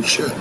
We should.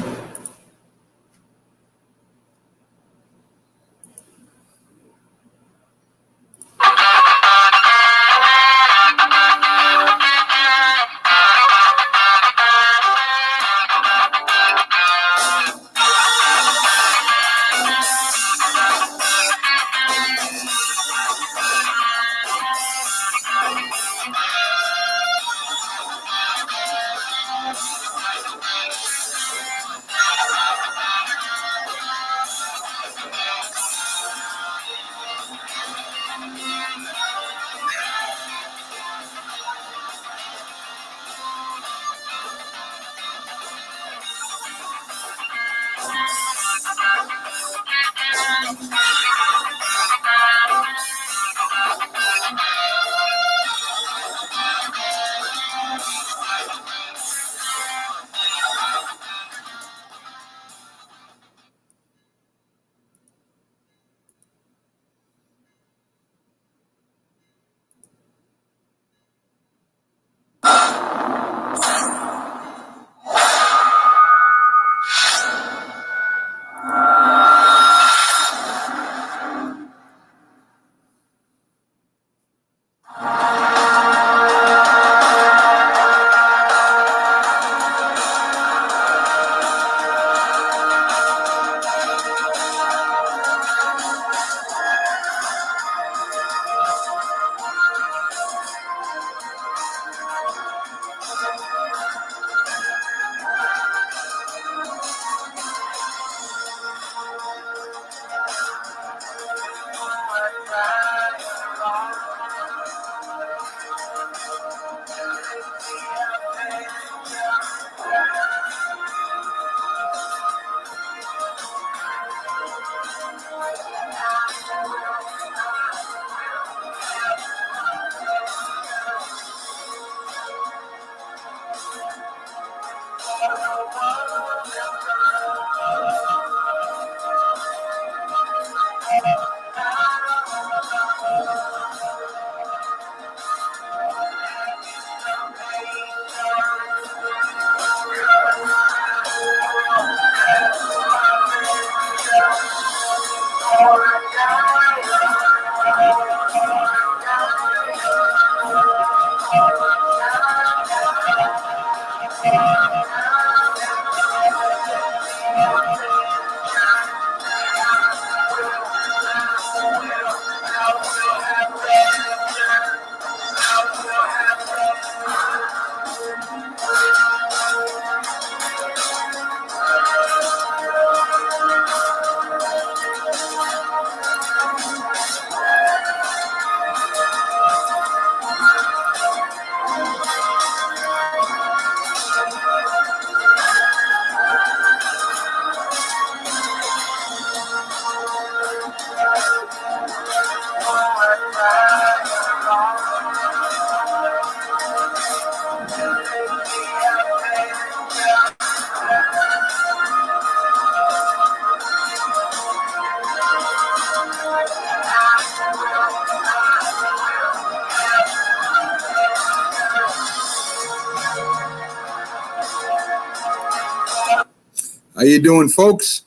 How you doing, folks?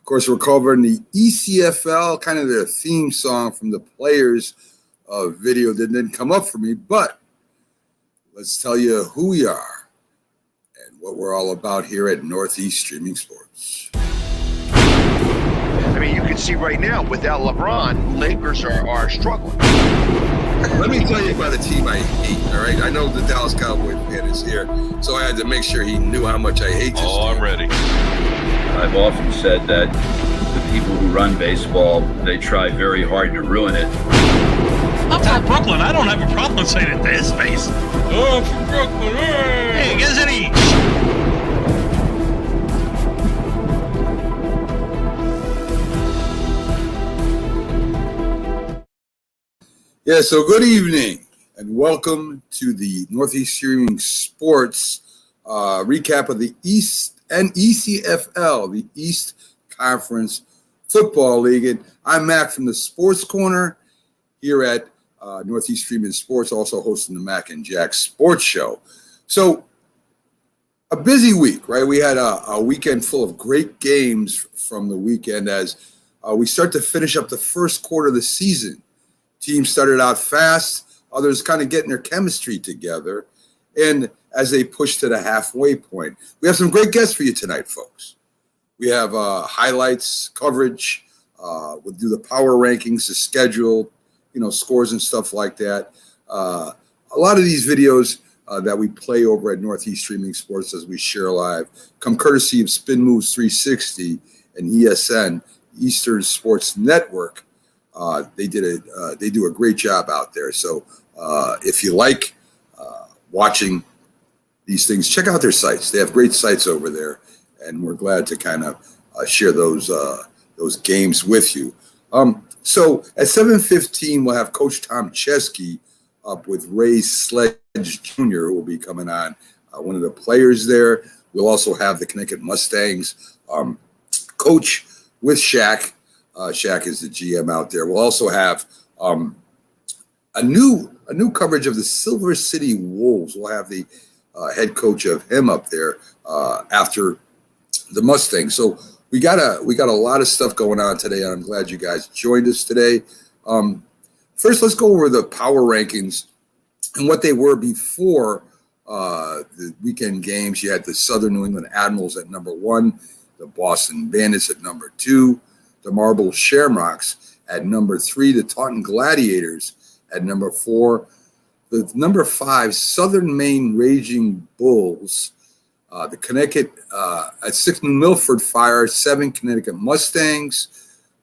Of course, we're covering the ECFL, kind of their theme song from the players' video that didn't come up for me, but let's tell you who we are and what we're all about here at Northeast Streaming Sports. I mean, you can see right now, without LeBron, Lakers are struggling. Let me tell you about the team I hate, all right? I know the Dallas Cowboy fan is here, so I had to make sure he knew how much I hate this team. I'm ready. I've often said that the people who run baseball, they try very hard to ruin it. I'm from Brooklyn. I don't have a problem saying it to his face. Oh, I'm from Brooklyn. Hey, you guys any... Yeah, so good evening and welcome to the Northeast Streaming Sports recap of the East and ECFL, the East Conference Football League. And I'm Mac from the Sports Corner here at Northeast Streaming Sports, also hosting the Mac and Jack Sports Show. So A busy week, right? We had a weekend full of great games from the weekend as we start to finish up the first quarter of the season. Teams started out fast, others kind of getting their chemistry together. And as they push to the halfway point, we have some great guests for you tonight, folks. We have highlights, coverage. We'll do the power rankings, the schedule, scores and stuff like that. A lot of these videos that we play over at Northeast Streaming Sports as we share live come courtesy of Spin Moves 360 and ESN, Eastern Sports Network. They do a great job out there. So if you like watching these things, check out their sites. They have great sites over there, and we're glad to kind of share those games with you. So at 7:15, we'll have Coach Tom Chesky up with Ray Sledge Jr., who will be coming on, one of the players there. We'll also have the Connecticut Mustangs coach with Shaq. Shaq is the GM out there. We'll also have a new coverage of the Silver City Wolves. We'll have the head coach of him up there after the Mustangs. So we got a lot of stuff going on today, and I'm glad you guys joined us today. First, let's go over the power rankings and what they were before the weekend games. You had the Southern New England Admirals at number 1, the Boston Bandits at number 2, the Marble Shamrocks at number 3, the Taunton Gladiators at number 4, the number 5 Southern Maine Raging Bulls, the Connecticut at 6 New Milford Fire, 7 Connecticut Mustangs.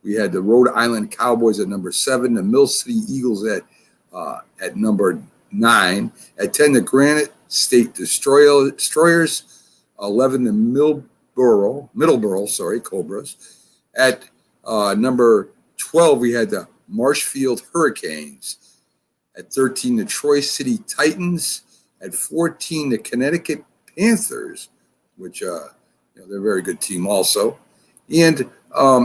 We had the Rhode Island Cowboys at number 7, the Mill City Eagles at number 9, at 10 the Granite State Destroyers, 11 the Middleborough Cobras. At number 12 we had the Marshfield Hurricanes. At 13 the Troy City Titans. At 14 the Connecticut Panthers, which they're a very good team also. And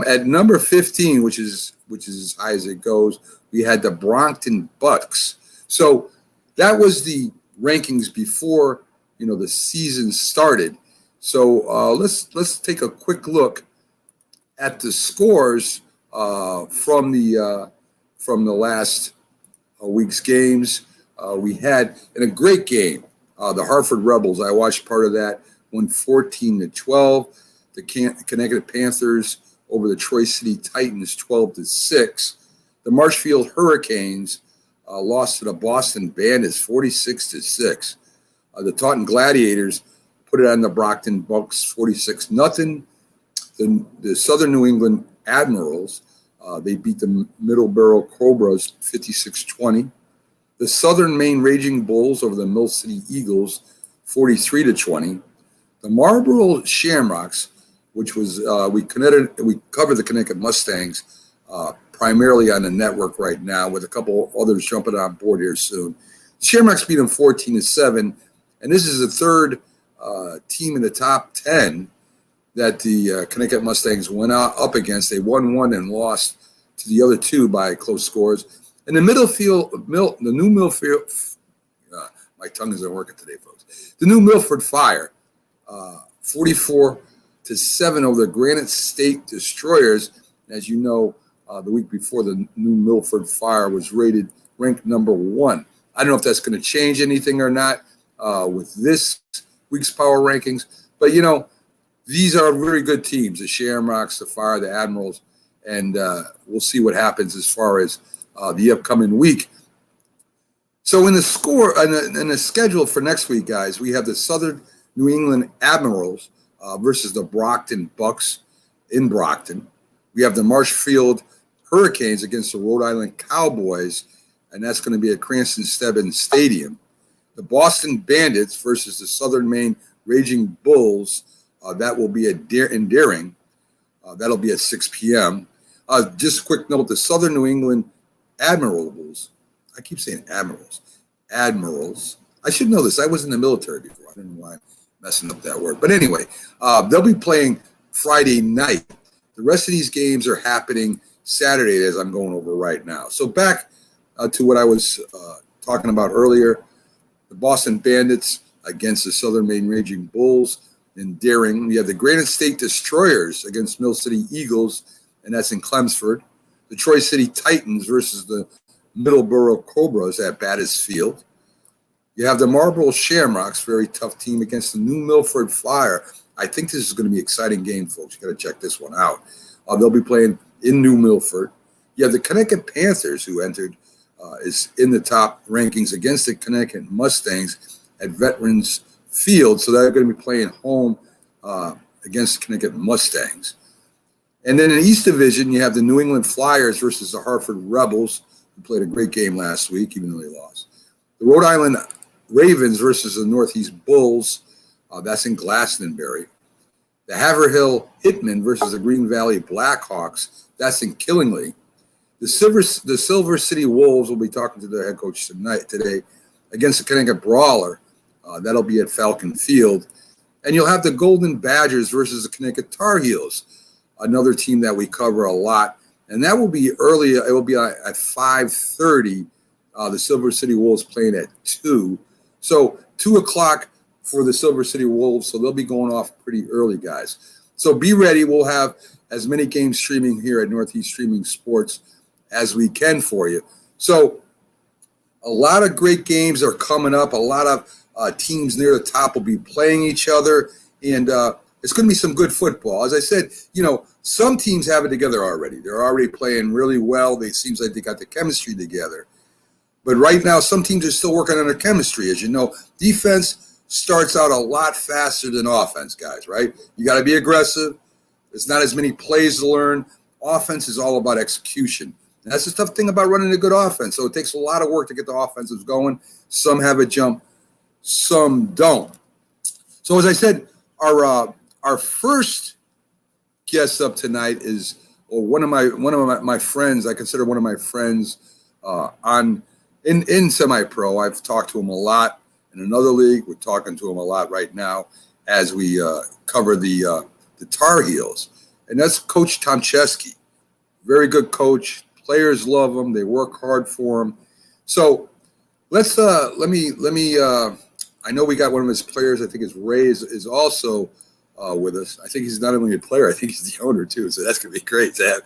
at number 15, which is as high as it goes, we had the Brockton Bucks. So that was the rankings before the season started. So let's take a quick look at the scores from the last week's games. We had in a great game. The Hartford Rebels, I watched part of that, won 14-12. The Connecticut Panthers over the Troy City Titans, 12-6. The Marshfield Hurricanes lost to the Boston Bandits, 46-6. The Taunton Gladiators put it on the Brockton Bucks, 46-0. The Southern New England Admirals, they beat the Middleborough Cobras, 56-20. The Southern Maine Raging Bulls over the Mill City Eagles, 43-20. The Marlboro Shamrocks, which was we covered the Connecticut Mustangs primarily on the network right now, with a couple others jumping on board here soon. The Shamrocks beat them 14-7, and this is the third team in the top 10 that the Connecticut Mustangs went up against. They won one and lost to the other two by close scores. And the New Milford, my tongue isn't working today, folks. The New Milford Fire, 44-7 over the Granite State Destroyers. As you know, the week before, the New Milford Fire was ranked number 1. I don't know if that's going to change anything or not with this week's power rankings, but these are very good teams: the Shamrocks, the Fire, the Admirals, and we'll see what happens as far as the upcoming week. So in the schedule for next week, guys, we have the Southern New England Admirals versus the Brockton Bucks in Brockton. We have the Marshfield Hurricanes against the Rhode Island Cowboys, and that's going to be at Cranston-Stebbins Stadium. The Boston Bandits versus the Southern Maine Raging Bulls. That will be in Deering. That'll be at 6 p.m. Just a quick note, the Southern New England Admirals. I keep saying Admirals. Admirals. I should know this. I was in the military before. I don't know why I'm messing up that word. But anyway, they'll be playing Friday night. The rest of these games are happening Saturday, as I'm going over right now. So back to what I was talking about earlier. The Boston Bandits, against the Southern Maine Raging Bulls in Daring. We have the Granite State Destroyers against Mill City Eagles, and that's in Chelmsford. The Troy City Titans versus the Middleborough Cobras at Battis Field. You have the Marlboro Shamrocks, very tough team, against the New Milford Flyer. I think this is going to be an exciting game, folks. You got to check this one out. They'll be playing in New Milford. You have the Connecticut Panthers, who entered, is in the top rankings against the Connecticut Mustangs at Veterans Field. So they're going to be playing home against the Connecticut Mustangs. And then in the East Division, you have the New England Flyers versus the Hartford Rebels, who played a great game last week, even though they lost. The Rhode Island Ravens versus the Northeast Bulls. That's in Glastonbury. The Haverhill Hitmen versus the Green Valley Blackhawks. That's in Killingly. The Silver City Wolves will be talking to their head coach today against the Connecticut Brawler. That'll be at Falcon Field. And you'll have the Golden Badgers versus the Connecticut Tar Heels, another team that we cover a lot. And that will be early. It will be at 5:30. The Silver City Wolves playing at 2. So 2 o'clock for the Silver City Wolves. So they'll be going off pretty early, guys. So be ready. We'll have as many games streaming here at Northeast Streaming Sports as we can for you. So a lot of great games are coming up. A lot of teams near the top will be playing each other. And it's going to be some good football. As I said, some teams have it together already. They're already playing really well. It seems like they got the chemistry together. But right now, some teams are still working on their chemistry. As you know, defense starts out a lot faster than offense, guys, right? You got to be aggressive. There's not as many plays to learn. Offense is all about execution. And that's the tough thing about running a good offense. So it takes a lot of work to get the offensives going. Some have a jump, some don't. So as I said, our first guest up tonight is one of my friends. I consider one of my friends in semi-pro. I've talked to him a lot in another league. We're talking to him a lot right now as we cover the Tar Heels, and that's Coach Tom Chesky. Very good coach. Players love him. They work hard for him. So let me. I know we got one of his players. I think his Ray is also with us. I think he's not only a player. I think he's the owner too. So that's gonna be great to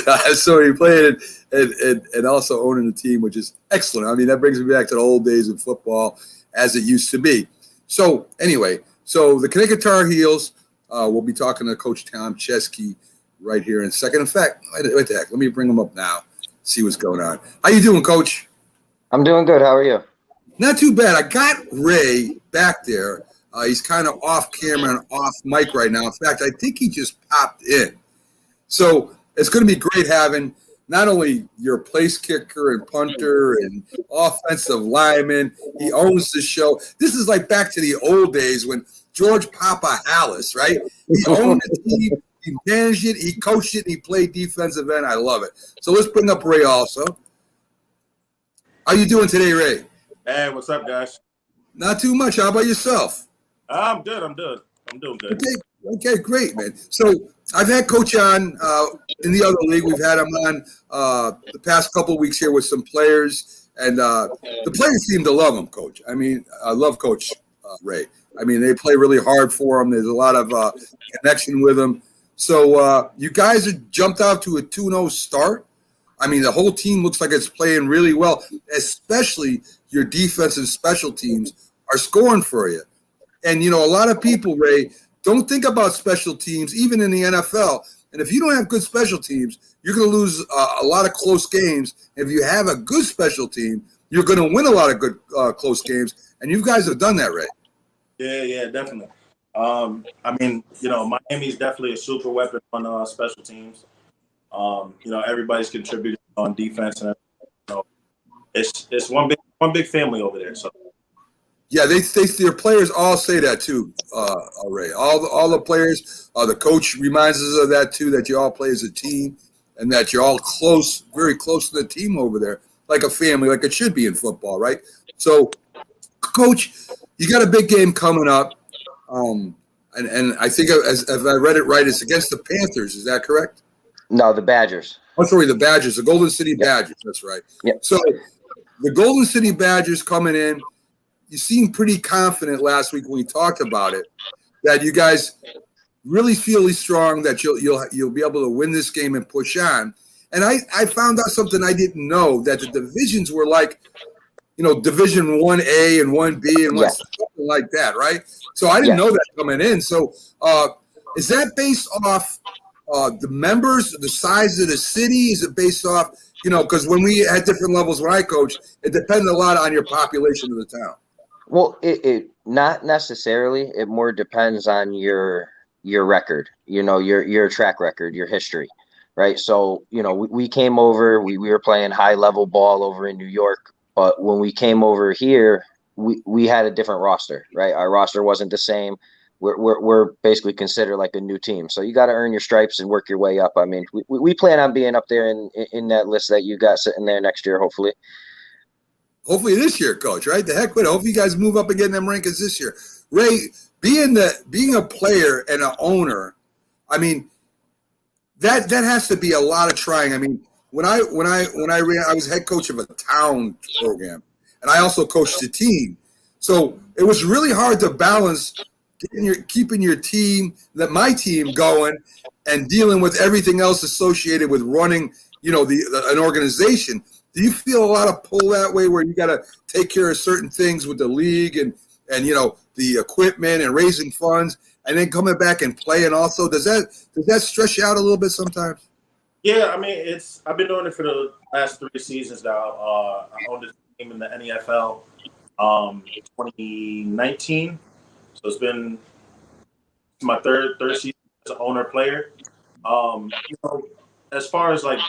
have somebody playing and also owning the team, which is excellent. I mean, that brings me back to the old days of football as it used to be. So anyway, the Connecticut Tar Heels. We'll be talking to Coach Tom Chesky right here in a second. In fact, what the heck? Let me bring him up now. See what's going on. How you doing, Coach? I'm doing good. How are you? Not too bad. I got Ray back there. He's kind of off camera and off mic right now. In fact, I think he just popped in. So it's going to be great having not only your place kicker and punter and offensive lineman. He owns the show. This is like back to the old days when George Papa Hallis, right? He owned the team. He managed it. He coached it. And he played defensive end. I love it. So let's bring up Ray also. How you doing today, Ray? Hey, what's up, guys? Not too much. How about yourself? I'm good. I'm doing good. Okay, great, man. So I've had Coach on in the other league. We've had him on the past couple of weeks here with some players, and the players seem to love him, Coach. I mean, I love Coach Ray. I mean, they play really hard for him. There's a lot of connection with him. So you guys have jumped out to a 2-0 start. I mean, the whole team looks like it's playing really well, especially your defense and special teams are scoring for you. And, a lot of people, Ray, don't think about special teams, even in the NFL. And if you don't have good special teams, you're going to lose a lot of close games. If you have a good special team, you're going to win a lot of good close games. And you guys have done that, Ray. Yeah, definitely. I mean, Miami's definitely a super weapon on special teams. Everybody's contributing on defense, and it's one big family over there. So. Yeah, their players all say that too, Ray. All the players, the coach reminds us of that too. That you all play as a team, and that you're all close, very close to the team over there, like a family, like it should be in football, right? So, Coach, you got a big game coming up, and I think if I read it right, it's against the Panthers. Is that correct? No, the Badgers. Oh, sorry, the Badgers, the Golden City Badgers. That's right. Yep. So the Golden City Badgers coming in. you seemed pretty confident last week when we talked about it that you guys really feel strong that you'll be able to win this game and push on. And I found out something I didn't know, that the divisions were like, Division 1A and 1B and something like that, right? So I didn't know that coming in. So is that based off the members, the size of the city? Is it based off, because when we had different levels when I coached, it depended a lot on your population of the town. Well, it not necessarily. It more depends on your record, your track record, your history, right? So, we came over, we were playing high level ball over in New York, but when we came over here, we had a different roster, right? Our roster wasn't the same. We're basically considered like a new team. So you got to earn your stripes and work your way up. I mean, we plan on being up there in that list that you got sitting there next year, hopefully. Hopefully this year, Coach, right? The heck with it. Hopefully you guys move up again in them rankings this year. Ray, being a player and an owner, I mean, that has to be a lot of trying. I mean, when I was head coach of a town program, and I also coached a team. So it was really hard to balance keeping your team, my team going, and dealing with everything else associated with running, an organization. Do you feel a lot of pull that way, where you got to take care of certain things with the league and the equipment and raising funds, and then coming back and playing also? Does that stress you out a little bit sometimes? Yeah, I mean, I've been doing it for the last 3 seasons now. I owned a team in the ECFL 2019, so it's been my third season as an owner player. As far as like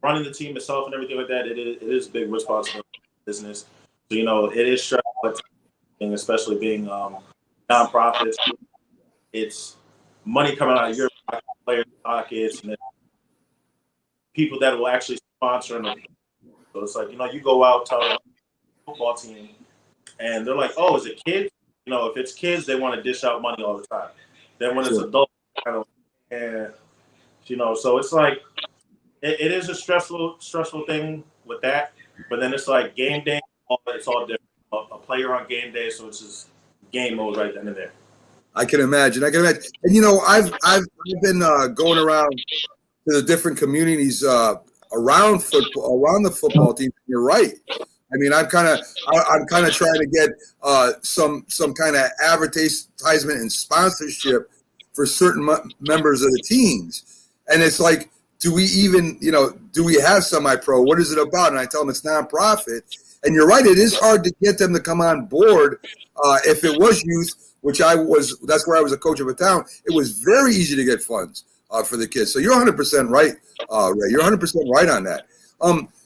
running the team itself and everything like that, it is big responsibility business. So it is stressful, especially being nonprofits. It's money coming out of your players' pockets, and then people that will actually sponsor them. So it's like, you go out, tell a football team, and they're like, oh, is it kids? If it's kids, they want to dish out money all the time. Then when it's adults, kind of, so it's like, it is a stressful thing with that. But then it's like game day, it's all different. A player on game day, so it's just game mode right then and there. I can imagine. And I've been going around to the different communities around the football team. You're right. I mean, I'm kind of trying to get some kind of advertisement and sponsorship for certain members of the teams, and it's like, do we have semi-pro? What is it about? And I tell them it's nonprofit. And you're right, it is hard to get them to come on board. If it was youth, that's where I was a coach of a town, it was very easy to get funds for the kids. So you're 100% right, Ray. You're 100% right on that.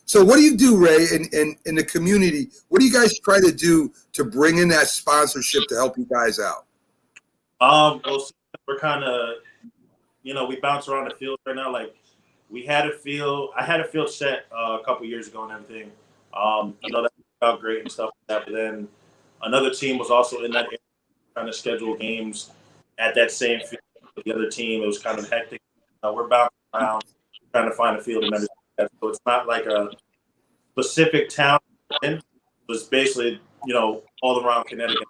So what do you do, Ray, in the community? What do you guys try to do to bring in that sponsorship to help you guys out? Well, we're kind of, we bounce around the field right now. Like, I had a field set a couple years ago and everything. That worked out great and stuff like that. But then another team was also in that area trying to schedule games at that same field with the other team. It was kind of hectic. We're bouncing around trying to find a field and everything like that. So it's not like a specific town. It was basically, all around Connecticut.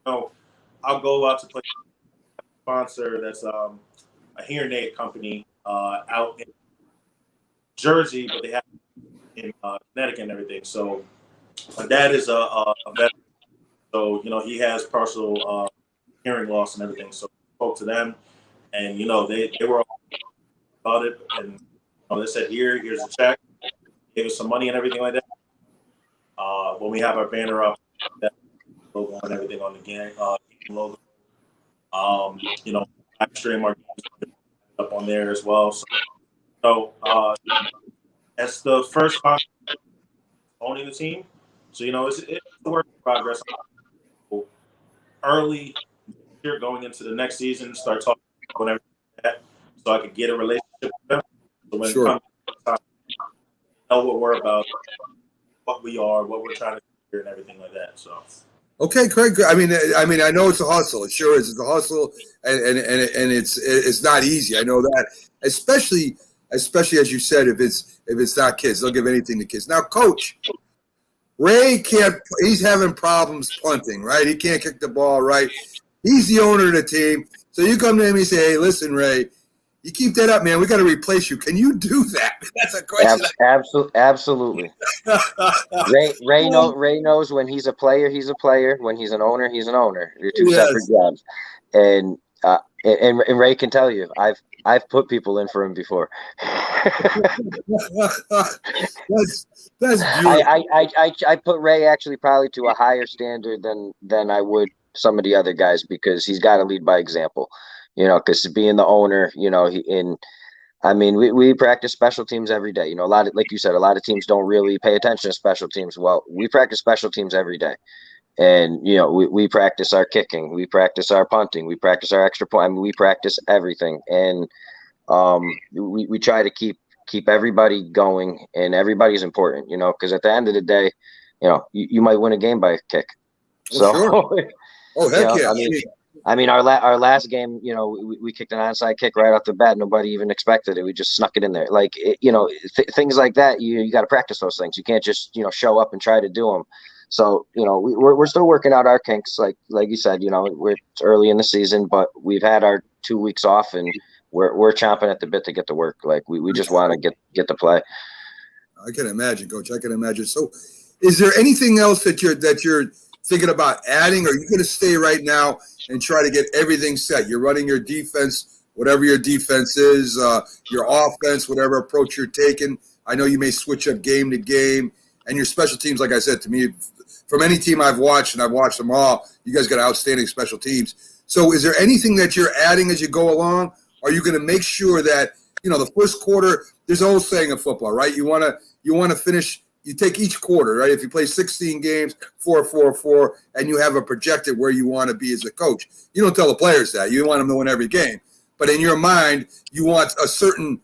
I'll go out to play a sponsor that's a hearing aid company out in Jersey, but they have in Connecticut and everything. So my dad is a veteran, so he has partial hearing loss and everything. So I spoke to them, and they were all about it, and they said, here's a check, gave us some money and everything like that. When we have our banner up, that logo and everything on the game logo, live stream our games up on there as well. So as the first time owning the team, so it's a work in progress. Early year going into the next season, start talking about everything like that, so I could get a relationship with them. So when it comes time, know what we're about, what we are, what we're trying to do, and everything like that. So. Okay, Craig. I mean, I know it's a hustle. It sure is. It's a hustle, and it's not easy. I know that, especially as you said, if it's not kids, they'll give anything to kids. Now, Coach, Ray can't. He's having problems punting, right? He can't kick the ball right. He's the owner of the team. So you come to him and you say, "Hey, listen, Ray, you keep that up, man. We got to replace you. Can you do that?" That's a question. Absolutely. Ray knows when he's a player, he's a player. When he's an owner, he's an owner. They're two separate jobs. And Ray can tell you, I've put people in for him before. That's beautiful. I put Ray actually probably to a higher standard than I would some of the other guys, because he's got to lead by example, because being the owner, we practice special teams every day. A lot of, like you said, a lot of teams don't really pay attention to special teams. Well, we practice special teams every day. And, we practice our kicking, we practice our punting, we practice our extra point. We practice everything. And we try to keep everybody going, and everybody's important, because at the end of the day, you might win a game by a kick. So, sure. Oh, heck yeah. Our last game, we kicked an onside kick right off the bat. Nobody even expected it. We just snuck it in there. Like, things like that, you got to practice those things. You can't just, show up and try to do them. So, we're still working out our kinks. Like you said, it's early in the season, but we've had our 2 weeks off, and we're chomping at the bit to get to work. Like, we just want to get to play. I can imagine, Coach. I can imagine. So, is there anything else that you're thinking about adding, or are you going to stay right now and try to get everything set? You're running your defense, whatever your defense is, your offense, whatever approach you're taking. I know you may switch up game to game, and your special teams, like I said, to me, from any team I've watched, and I've watched them all, you guys got outstanding special teams. So is there anything that you're adding as you go along? Are you going to make sure that, the first quarter, there's an old saying in football, right? You want to finish, you take each quarter, right? If you play 16 games, 4-4-4, and you have a projected where you want to be as a coach, you don't tell the players that. You want them to win every game. But in your mind, you want a certain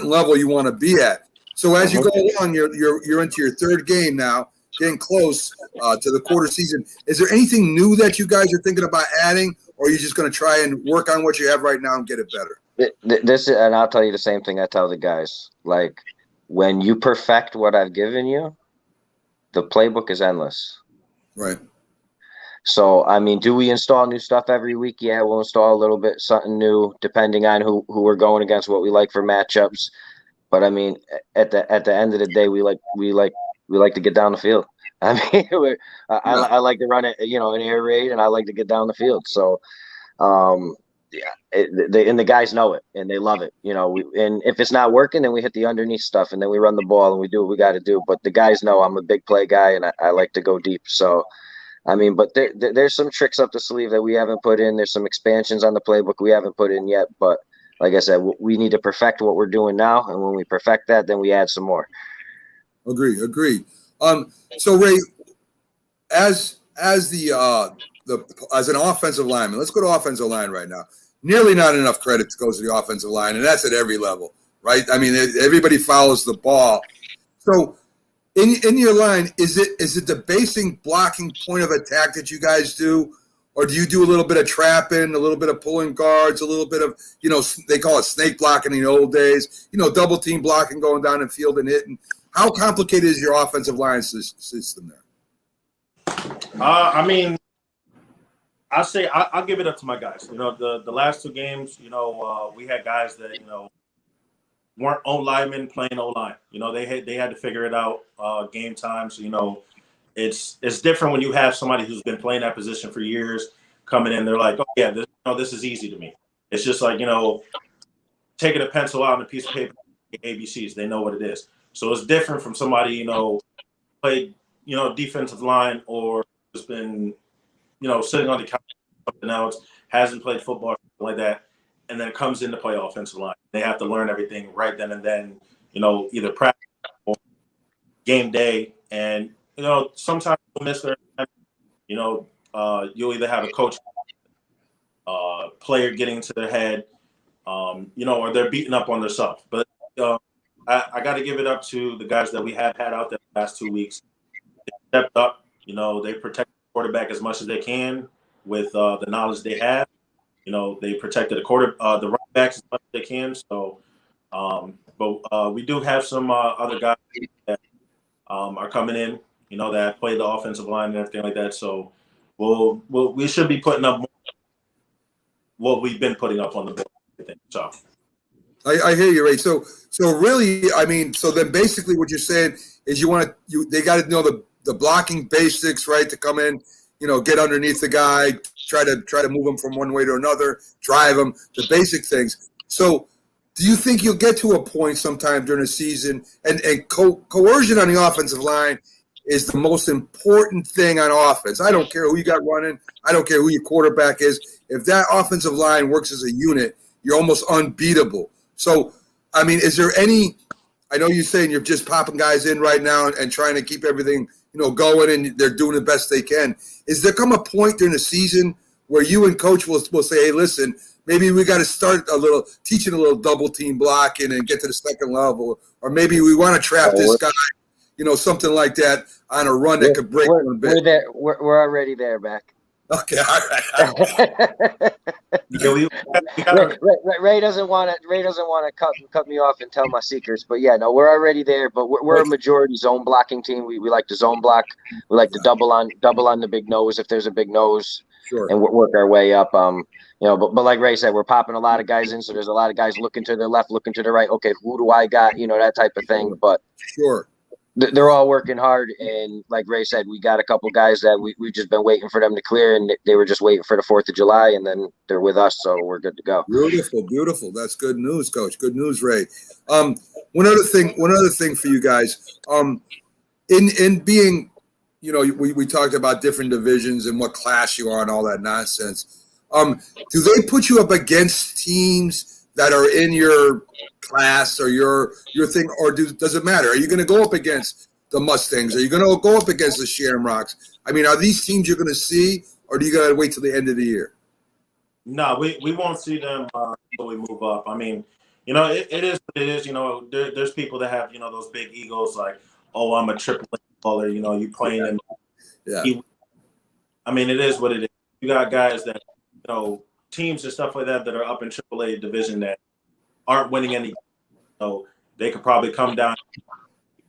level you want to be at. So as you go along, you're into your third game now, getting close to the quarter season. Is there anything new that you guys are thinking about adding, or are you just going to try and work on what you have right now and get it better? And I'll tell you the same thing I tell the guys. Like, when you perfect what I've given you, the playbook is endless. Right. So, do we install new stuff every week? Yeah, we'll install a little bit, something new, depending on who we're going against, what we like for matchups. But at the end of the day, we like to get down the field. I like to run it, an air raid, and I like to get down the field. So, and the guys know it, and they love it. And if it's not working, then we hit the underneath stuff, and then we run the ball, and we do what we got to do. But the guys know I'm a big play guy, and I like to go deep. So, but there's some tricks up the sleeve that we haven't put in. There's some expansions on the playbook we haven't put in yet, but like I said, we need to perfect what we're doing now, and when we perfect that, then we add some more. Agree. So Ray, as an offensive lineman, let's go to offensive line right now. Nearly not enough credit goes to the offensive line, and that's at every level, right? Everybody follows the ball. So in your line, is it the basic blocking point of attack that you guys do? Or do you do a little bit of trapping, a little bit of pulling guards, a little bit of, they call it snake blocking in the old days, double team blocking, going down the field and hitting. How complicated is your offensive line system there? I say I'll give it up to my guys. The last two games, we had guys that, weren't O-linemen playing O-line. They had to figure it out game time. So, it's different when you have somebody who's been playing that position for years coming in. They're like, oh yeah, this is easy to me. It's just like, taking a pencil out and a piece of paper, ABCs. They know what it is. So it's different from somebody, played, defensive line, or has been, sitting on the couch or something else, hasn't played football, like that, and then comes in to play offensive line. They have to learn everything right then and then, either practice or game day. And sometimes you'll miss their, you'll either have a coach, player getting into their head, or they're beating up on themselves. But I got to give it up to the guys that we have had out there the last 2 weeks. They stepped up. They protect the quarterback as much as they can with the knowledge they have. They protected the running backs as much as they can. So, but we do have some other guys that are coming in that play the offensive line and everything like that. So we should be putting up more what we've been putting up on the board, I think. So I hear you, Ray. So really, I mean, so then basically what you're saying is they got to know the blocking basics, right? To come in, get underneath the guy, try to move him from one way to another, drive him, the basic things. So do you think you'll get to a point sometime during the season, and coercion on the offensive line is the most important thing on offense? I don't care who you got running. I don't care who your quarterback is. If that offensive line works as a unit, you're almost unbeatable. So, I mean, is there any – I know you're saying you're just popping guys in right now and trying to keep everything, going, and they're doing the best they can. Is there come a point during the season where you and coach will say, hey, listen, maybe we got to start teaching a little double team blocking and get to the second level, or maybe we want to trap this guy, something like that on a run that could break one bit. We're there. We're already there, Mac. Okay, all right. Ray doesn't want to cut me off and tell my secrets, but yeah, no, we're already there. But we're a majority zone blocking team. We like to zone block. We like to double on the big nose if there's a big nose, sure, and work our way up. But like Ray said, we're popping a lot of guys in, so there's a lot of guys looking to their left, looking to the right. Okay, who do I got? That type of thing. But sure. They're all working hard, and like Ray said, we got a couple guys that we've just been waiting for them to clear, and they were just waiting for the 4th of July, and then they're with us, so we're good to go. Beautiful. That's good news, Coach. Good news, Ray. One other thing for you guys. In being, we talked about different divisions and what class you are and all that nonsense. Do they put you up against teams that are in your class or your thing, or does it matter? Are you going to go up against the Mustangs? Are you going to go up against the Shamrocks? I mean, are these teams you're going to see, or do you got to wait till the end of the year? No, we won't see them until we move up. I mean, it is what it is. There's people that have, those big egos like, oh, I'm a triple A baller, you playing in. Yeah. I mean, it is what it is. You got guys that, teams and stuff like that are up in AAA division that aren't winning any. So they could probably come down,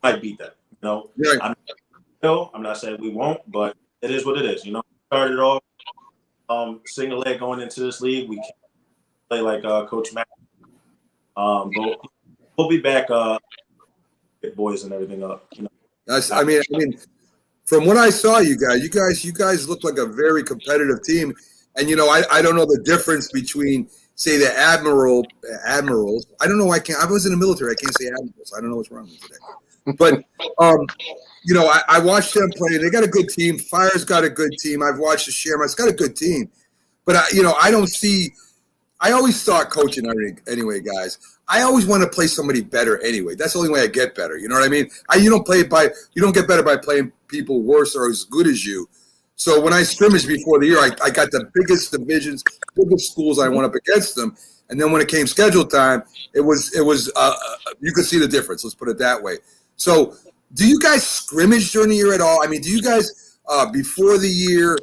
might beat them. Right. I'm not saying we won't, but it is what it is. Started off single leg going into this league. We can't play like Coach Matt. But we'll be back, get boys and everything up. I mean, from what I saw, you guys look like a very competitive team. And, I don't know the difference between, say, the admirals. I don't know. I was in the military. I can't say admirals. I don't know what's wrong with me today. But, I watched them play. They got a good team. Fire's got a good team. I've watched the Shamrocks. Got a good team. But, I don't see – I always thought coaching anyway, guys. I always want to play somebody better anyway. That's the only way I get better. You know what I mean? You don't get better by playing people worse or as good as you. So when I scrimmaged before the year, I got the biggest divisions, biggest schools I went up against them. And then when it came schedule time, it was you could see the difference. Let's put it that way. So do you guys scrimmage during the year at all? I mean, do you guys before the year,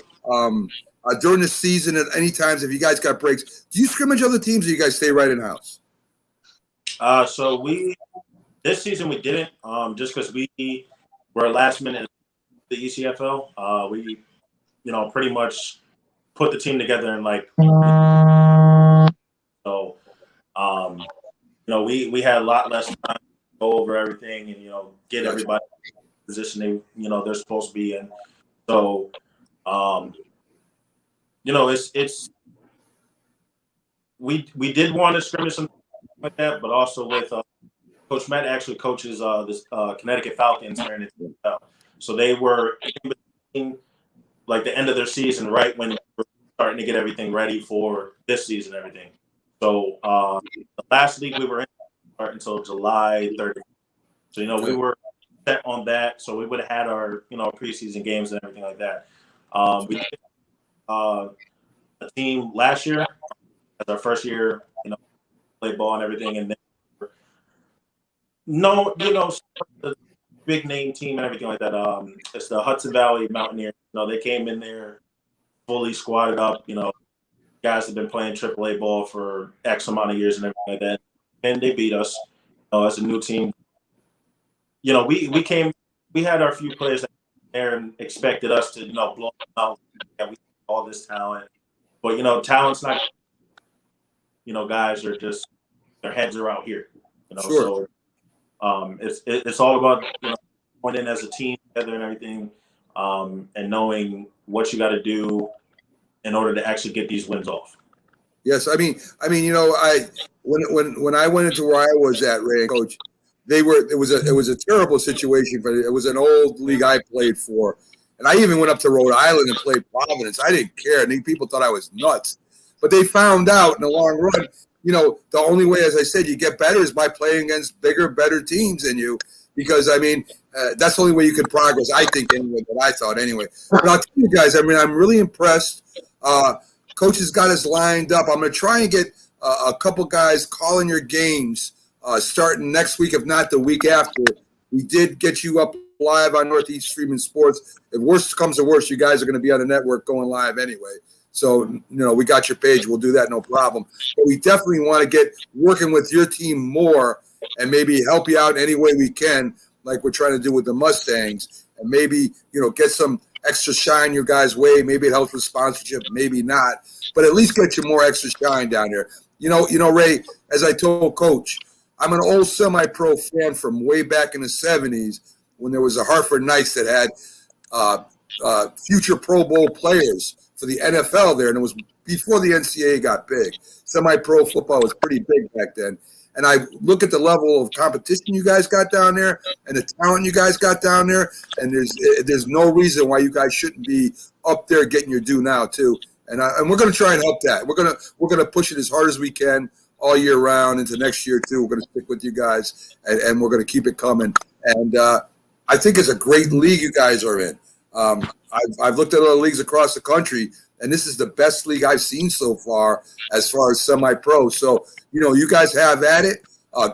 during the season at any times, if you guys got breaks, do you scrimmage other teams or you guys stay right in house? So this season we didn't, just because we were last minute the ECFL. We pretty much put the team together and so, we had a lot less time to go over everything and, get everybody in the position they're supposed to be in. So, it's we did want to scrimmage something like that, but also with Coach Matt actually coaches this Connecticut Falcons here in the NFL. So they were in between, the end of their season, right when they were starting to get everything ready for this season and everything. So the last league we were in start until July 30th. So, we were set on that. So we would have had our, preseason games and everything like that. We did a team last year as our first year, play ball and everything. And then, the big name team and everything like that. It's the Hudson Valley Mountaineers. They came in there fully squatted up. Guys have been playing AAA ball for X amount of years and everything like that, and they beat us as a new team. We had our few players that there and expected us to, blow them out. Yeah, we have all this talent, but talent's not. Guys are just their heads are out here. Sure. So it's all about going in as a team together and everything, and knowing what you got to do in order to actually get these wins off. Yes, I mean, when I went into where I was at, Ray and Coach, it was a terrible situation, but it was an old league I played for, and I even went up to Rhode Island and played Providence. I didn't care. I mean, people thought I was nuts, but they found out in the long run. The only way, as I said, you get better is by playing against bigger, better teams than you, because that's the only way you can progress. I think anyway. But I thought anyway. But I'll tell you guys, I'm really impressed. Coach has got us lined up. I'm going to try and get a couple guys calling your games starting next week, if not the week after. We did get you up live on Northeast Streaming Sports. If worst comes to worst, you guys are going to be on the network going live anyway. So, we got your page. We'll do that, no problem. But we definitely want to get working with your team more and maybe help you out any way we can, like we're trying to do with the Mustangs, and maybe, get some extra shine your guys' way. Maybe it helps with sponsorship, maybe not, but at least get you more extra shine down there. Ray, as I told Coach, I'm an old semi-pro fan from way back in the 70s when there was a Hartford Knights that had future Pro Bowl players for the NFL there, and it was before the NCAA got big. Semi-pro football was pretty big back then. And I look at the level of competition you guys got down there and the talent you guys got down there, and there's no reason why you guys shouldn't be up there getting your due now too. And we're going to try and help that. We're gonna push it as hard as we can all year round into next year too. We're going to stick with you guys, and we're going to keep it coming. And I think it's a great league you guys are in. I've looked at other leagues across the country, and this is the best league I've seen so far as semi-pro. So, you guys have at it.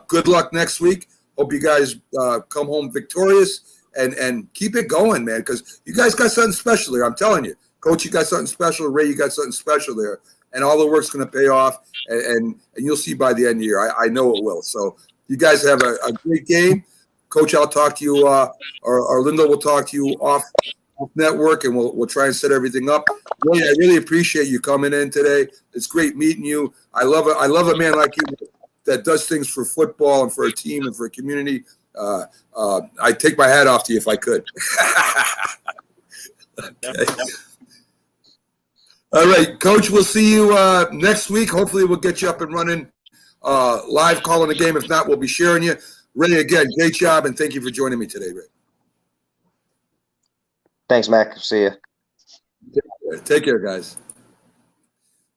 Good luck next week. Hope you guys come home victorious and keep it going, man, because you guys got something special there. I'm telling you. Coach, you got something special. Ray, you got something special there. And all the work's going to pay off, and you'll see by the end of the year. I know it will. So you guys have a great game. Coach, I'll talk to you, or Linda will talk to you off network, and we'll try and set everything up. Ray, I really appreciate you coming in today. It's great meeting you. I love a man like you that does things for football and for a team and for a community. I'd take my hat off to you if I could. Okay. All right, Coach, we'll see you next week. Hopefully we'll get you up and running live calling the game. If not, we'll be sharing you. Ray, again, great job, and thank you for joining me today, Ray. Thanks, Mac. See you. Take care, guys.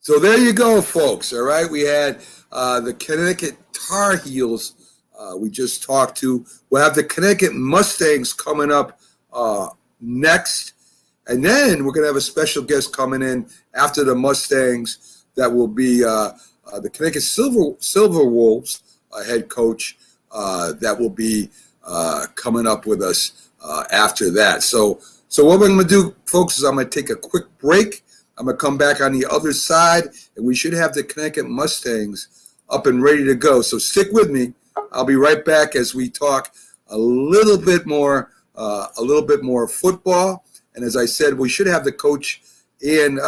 So there you go, folks. All right, we had the Connecticut Tar Heels we just talked to. We'll have the Connecticut Mustangs coming up next. And then we're going to have a special guest coming in after the Mustangs. That will be the Connecticut Silver Wolves head coach. That will be coming up with us after that. So what we're going to do, folks, is I'm going to take a quick break. I'm going to come back on the other side, and we should have the Connecticut Mustangs up and ready to go. So stick with me. I'll be right back as we talk a little bit more football. And as I said, we should have the coach Ian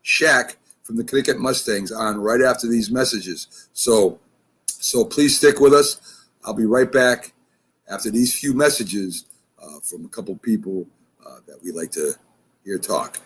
Shack from the Connecticut Mustangs on right after these messages. So please stick with us. I'll be right back after these few messages from a couple people that we like to hear talk.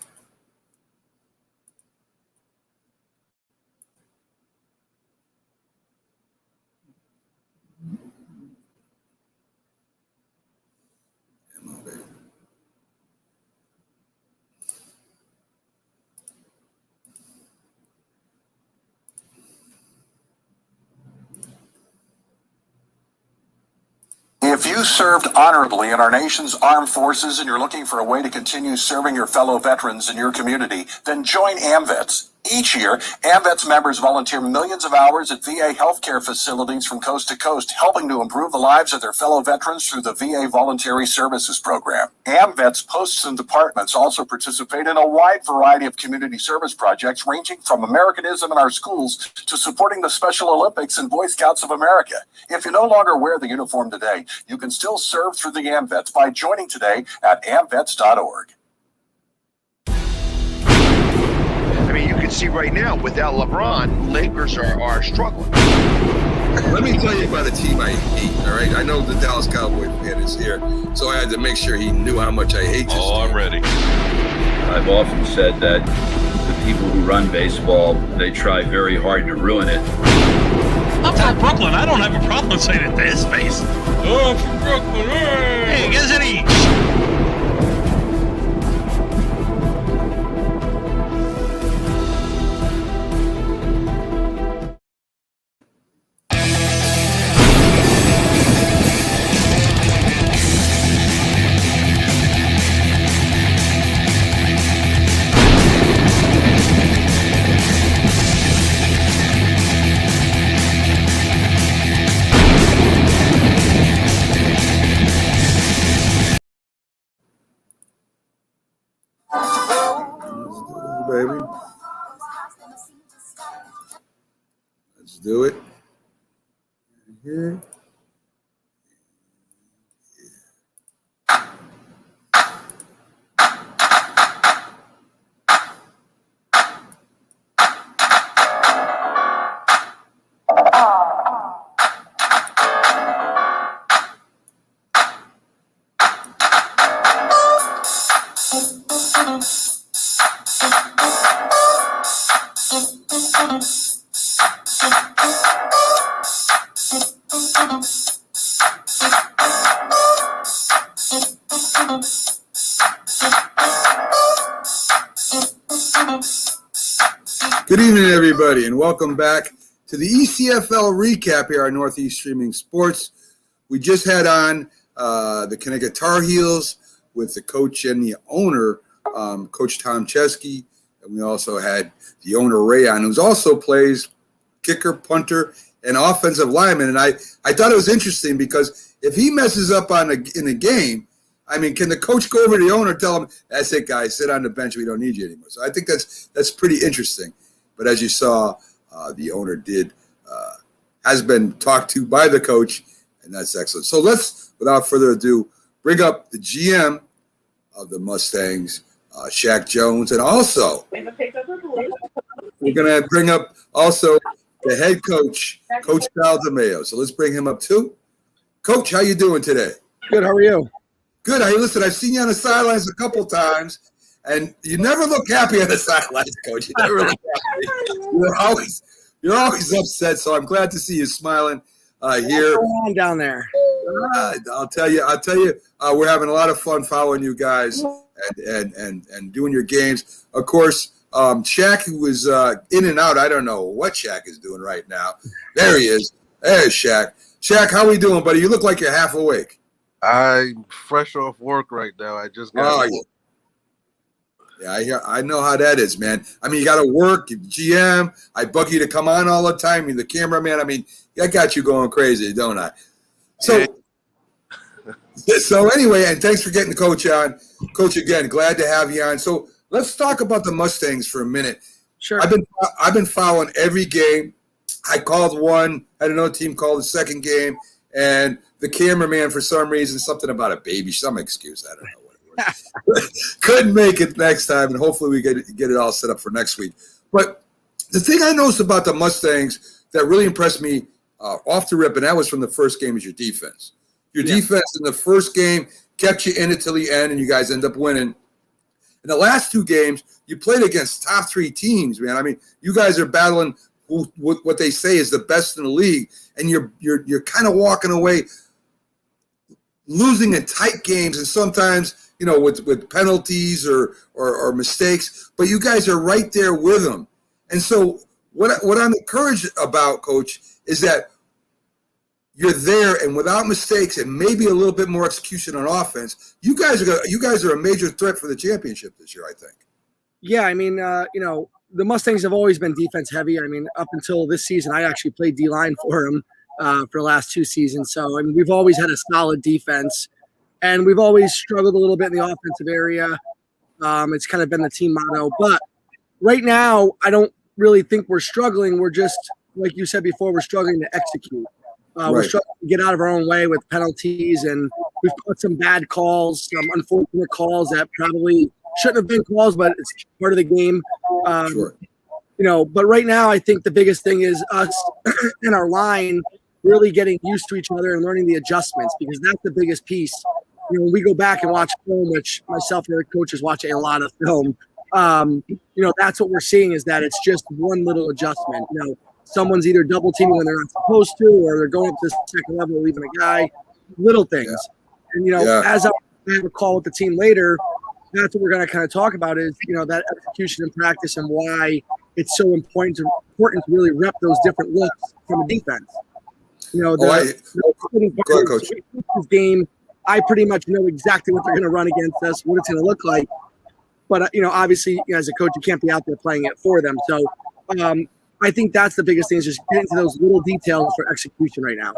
If you served honorably in our nation's armed forces and you're looking for a way to continue serving your fellow veterans in your community, then join AMVETS. Each year, AMVETS members volunteer millions of hours at VA healthcare facilities from coast to coast, helping to improve the lives of their fellow veterans through the VA Voluntary Services Program. AMVETS posts and departments also participate in a wide variety of community service projects, ranging from Americanism in our schools to supporting the Special Olympics and Boy Scouts of America. If you no longer wear the uniform today, you can still serve through the AMVETS by joining today at amvets.org. I mean, you can see right now, without LeBron, Lakers are struggling. Let me tell you about a team I hate, all right? I know the Dallas Cowboy fan is here, so I had to make sure he knew how much I hate this team. I'm ready. I've often said that the people who run baseball, they try very hard to ruin it. I'm from Brooklyn. I don't have a problem saying it to his face. Oh, I'm from Brooklyn. Hey, get any. Baby. Let's do it. Here. Good evening, everybody, and welcome back to the ECFL recap here on Northeast Streaming Sports. We just had on the Connecticut Tar Heels with the coach and the owner, Coach Tom Chesky, and we also had the owner, Ray, on, who also plays kicker, punter, and offensive lineman. And I thought it was interesting because if he messes up in a game, I mean, can the coach go over to the owner and tell him, "That's it, guys, sit on the bench. We don't need you anymore." So I think that's pretty interesting. But as you saw, the owner has been talked to by the coach, and that's excellent. So let's, without further ado, bring up the GM of the Mustangs, Shaq Jones, and also we're going to bring up also the head coach, Coach Sal DeMayo. So let's bring him up too. Coach, how you doing today? Good. How are you? Good. Hey, listen, I've seen you on the sidelines a couple times, and you never look happy on the sidelines, Coach. You never look happy. You're always upset. So I'm glad to see you smiling here. What's going on down there? I'll tell you. We're having a lot of fun following you guys and doing your games. Of course, Shaq, who was in and out. I don't know what Shaq is doing right now. There he is. There's Shaq. Shaq, how we doing, buddy? You look like you're half awake. I'm fresh off work right now. I just got. Yeah, I know how that is, man. I mean, you got to work, GM. I bug you to come on all the time. You're the cameraman. I mean, I got you going crazy, don't I? So anyway, and thanks for getting the coach on. Coach, again, glad to have you on. So let's talk about the Mustangs for a minute. Sure. I've been following every game. I called one. I had another team call the second game, and the cameraman, for some reason, something about a baby, some excuse. I don't know what it was. Couldn't make it next time, and hopefully we get it all set up for next week. But the thing I noticed about the Mustangs that really impressed me off the rip, and that was from the first game, is your defense. Your defense in the first game kept you in it till the end, and you guys end up winning. In the last two games, you played against top three teams, man. I mean, you guys are battling what they say is the best in the league, and you're kind of walking away losing in tight games, and sometimes, you know, with penalties or mistakes, but you guys are right there with them. And so what I'm encouraged about, Coach, is that you're there, and without mistakes and maybe a little bit more execution on offense, you guys are a major threat for the championship this year, I think. Yeah, I mean, you know, the Mustangs have always been defense heavy. I mean, up until this season, I actually played D-line for them for the last 2 seasons. So, I mean, we've always had a solid defense, and we've always struggled a little bit in the offensive area. It's kind of been the team motto. But right now, I don't really think we're struggling. We're just, like you said before, we're struggling to execute. We're struggling to get out of our own way with penalties, and we've got some bad calls, some unfortunate calls that probably shouldn't have been calls, but it's part of the game. But right now I think the biggest thing is us and our line really getting used to each other and learning the adjustments, because that's the biggest piece. When we go back and watch film, which myself and the coaches watch a lot of film, that's what we're seeing, is that it's just one little adjustment. Someone's either double teaming when they're not supposed to, or they're going up to the second level, leaving a guy, little things. And, as I have a call with the team later, that's what we're going to kind of talk about is, that execution in practice and why it's so important to really rep those different looks from a defense. Go ahead, Coach. This game, I pretty much know exactly what they're going to run against us, what it's going to look like. But, obviously, as a coach, you can't be out there playing it for them. So I think that's the biggest thing, is just getting to those little details for execution right now.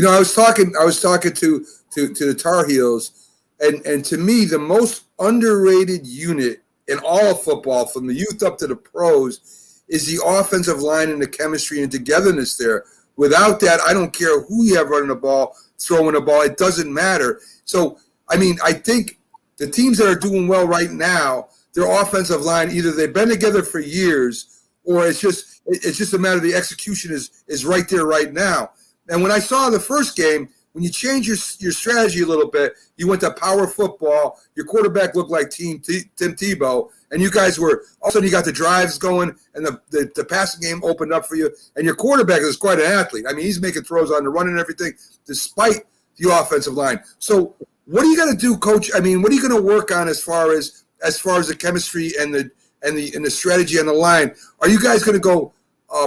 I was talking to the Tar Heels, and to me, the most underrated unit in all of football, from the youth up to the pros, is the offensive line and the chemistry and togetherness there. Without that, I don't care who you have running the ball, throwing the ball, it doesn't matter. So, I think the teams that are doing well right now, their offensive line, either they've been together for years, or it's just a matter of the execution is right there right now. And when I saw the first game, when you change your strategy a little bit, you went to power football. Your quarterback looked like Tim Tebow, and you guys were – all of a sudden you got the drives going, and the passing game opened up for you. And your quarterback is quite an athlete. I mean, he's making throws on the run and everything, despite the offensive line. So what are you going to do, Coach? I mean, what are you going to work on as far as the chemistry and the strategy on the line? Are you guys going to go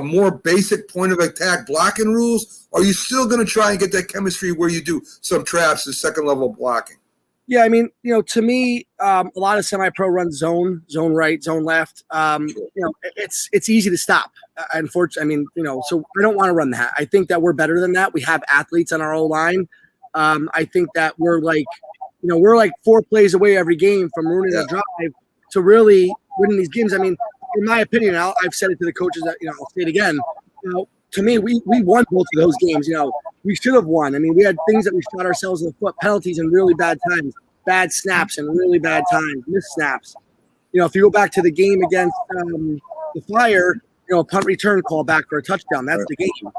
more basic point of attack blocking rules? Or are you still going to try and get that chemistry where you do some traps and second level blocking? Yeah, I mean, to me, a lot of semi-pro run zone right, zone left. It's easy to stop. Unfortunately, so I don't want to run that. I think that we're better than that. We have athletes on our O-line. I think that we're like 4 plays away every game from ruining a drive to really winning these games. I mean, in my opinion, I've said it to the coaches that, I'll say it again. To me, we won both of those games. We should have won. I mean, we had things that we shot ourselves in the foot, penalties in really bad times, bad snaps in really bad times, missed snaps. If you go back to the game against the Fire, a punt return call back for a touchdown. That's the game.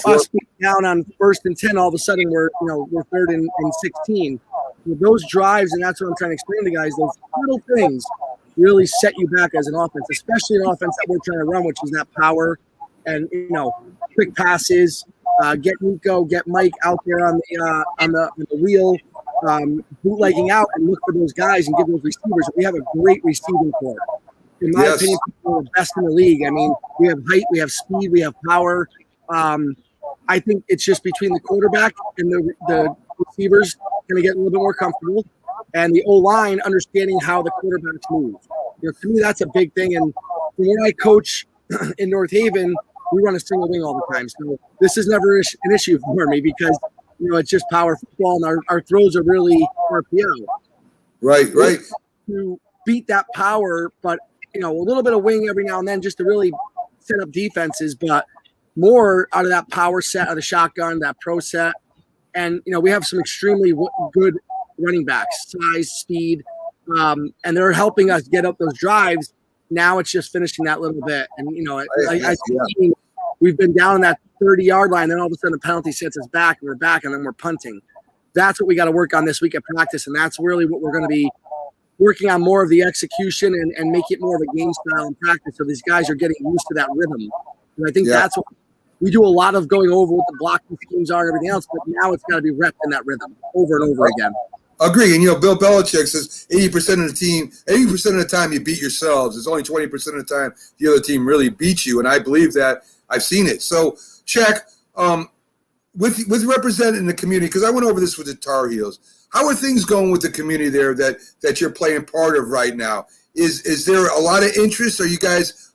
Us being down on 1st and 10, all of a sudden we're 3rd and 16. Those drives, and that's what I'm trying to explain to guys, those little things really set you back as an offense, especially an offense that we're trying to run, which is that power and quick passes. Get Nico, get Mike out there on the wheel, bootlegging out, and look for those guys and give those receivers. We have a great receiving corps. In my opinion, we're the best in the league. I mean, we have height, we have speed, we have power. I think it's just between the quarterback and the receivers going to get a little bit more comfortable, and the O-line understanding how the quarterbacks move. To me, that's a big thing. And when I coach in North Haven, we run a single wing all the time. So this is never an issue for me, because, it's just power football, and our throws are really RPO. Right. To beat that power, but, a little bit of wing every now and then just to really set up defenses, but more out of that power set, out of the shotgun, that pro set. And, we have some extremely good running backs, size, speed, and they're helping us get up those drives. Now it's just finishing that little bit. And, we've been down on that 30-yard line, then all of a sudden the penalty sets us back, and we're back, and then we're punting. That's what we got to work on this week at practice, and that's really what we're going to be working on, more of the execution and make it more of a game style in practice, so these guys are getting used to that rhythm. And I think that's what we do a lot of, going over what the blocking schemes are and everything else, but now it's got to be repped in that rhythm over and over again. Agree. And, Bill Belichick says 80% of the time you beat yourselves. It's only 20% of the time the other team really beats you. And I believe that. I've seen it. So, Shaq, with representing the community, because I went over this with the Tar Heels, how are things going with the community there that you're playing part of right now? Is there a lot of interest? Are you guys,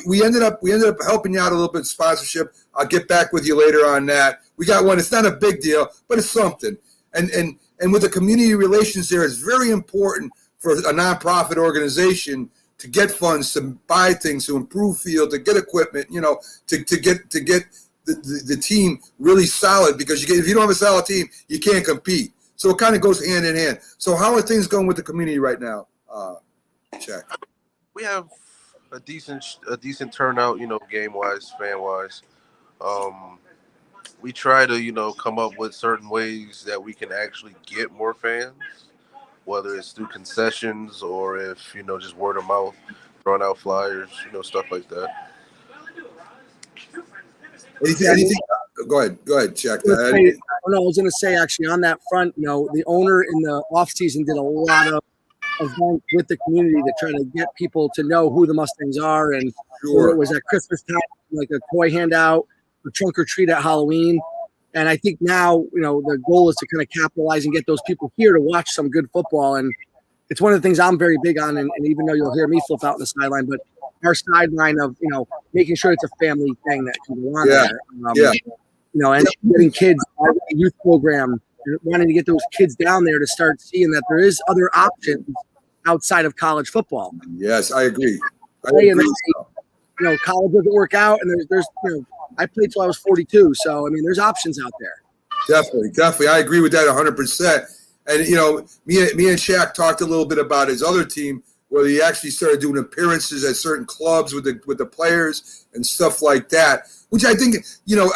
we ended up helping you out a little bit sponsorship. I'll get back with you later on that. We got one. It's not a big deal, but it's something. And with the community relations there, it's very important for a nonprofit organization to get funds, to buy things, to improve field, to get equipment, to get the team really solid, because if you don't have a solid team, you can't compete. So it kind of goes hand in hand. So how are things going with the community right now, Jack? We have a decent turnout, game wise, fan wise. We try to, come up with certain ways that we can actually get more fans, whether it's through concessions or if, just word of mouth, throwing out flyers, stuff like that. Anything? Go ahead, Jack. I was going to say, actually, on that front, the owner in the offseason did a lot of events with the community to try to get people to know who the Mustangs are. And Sure. It was at Christmas time, like a toy handout, a trunk or treat at Halloween. And I think now, the goal is to kind of capitalize and get those people here to watch some good football. And it's one of the things I'm very big on. And even though you'll hear me flip out in the sideline, but our sideline of, making sure it's a family thing that can go on there. And getting kids, our youth program, wanting to get those kids down there to start seeing that there is other options outside of college football. Yes, I agree. College doesn't work out, and there's I played till I was 42, so there's options out there. Definitely, I agree with that 100%. And me and Shaq talked a little bit about his other team, where he actually started doing appearances at certain clubs with the players and stuff like that. Which I think,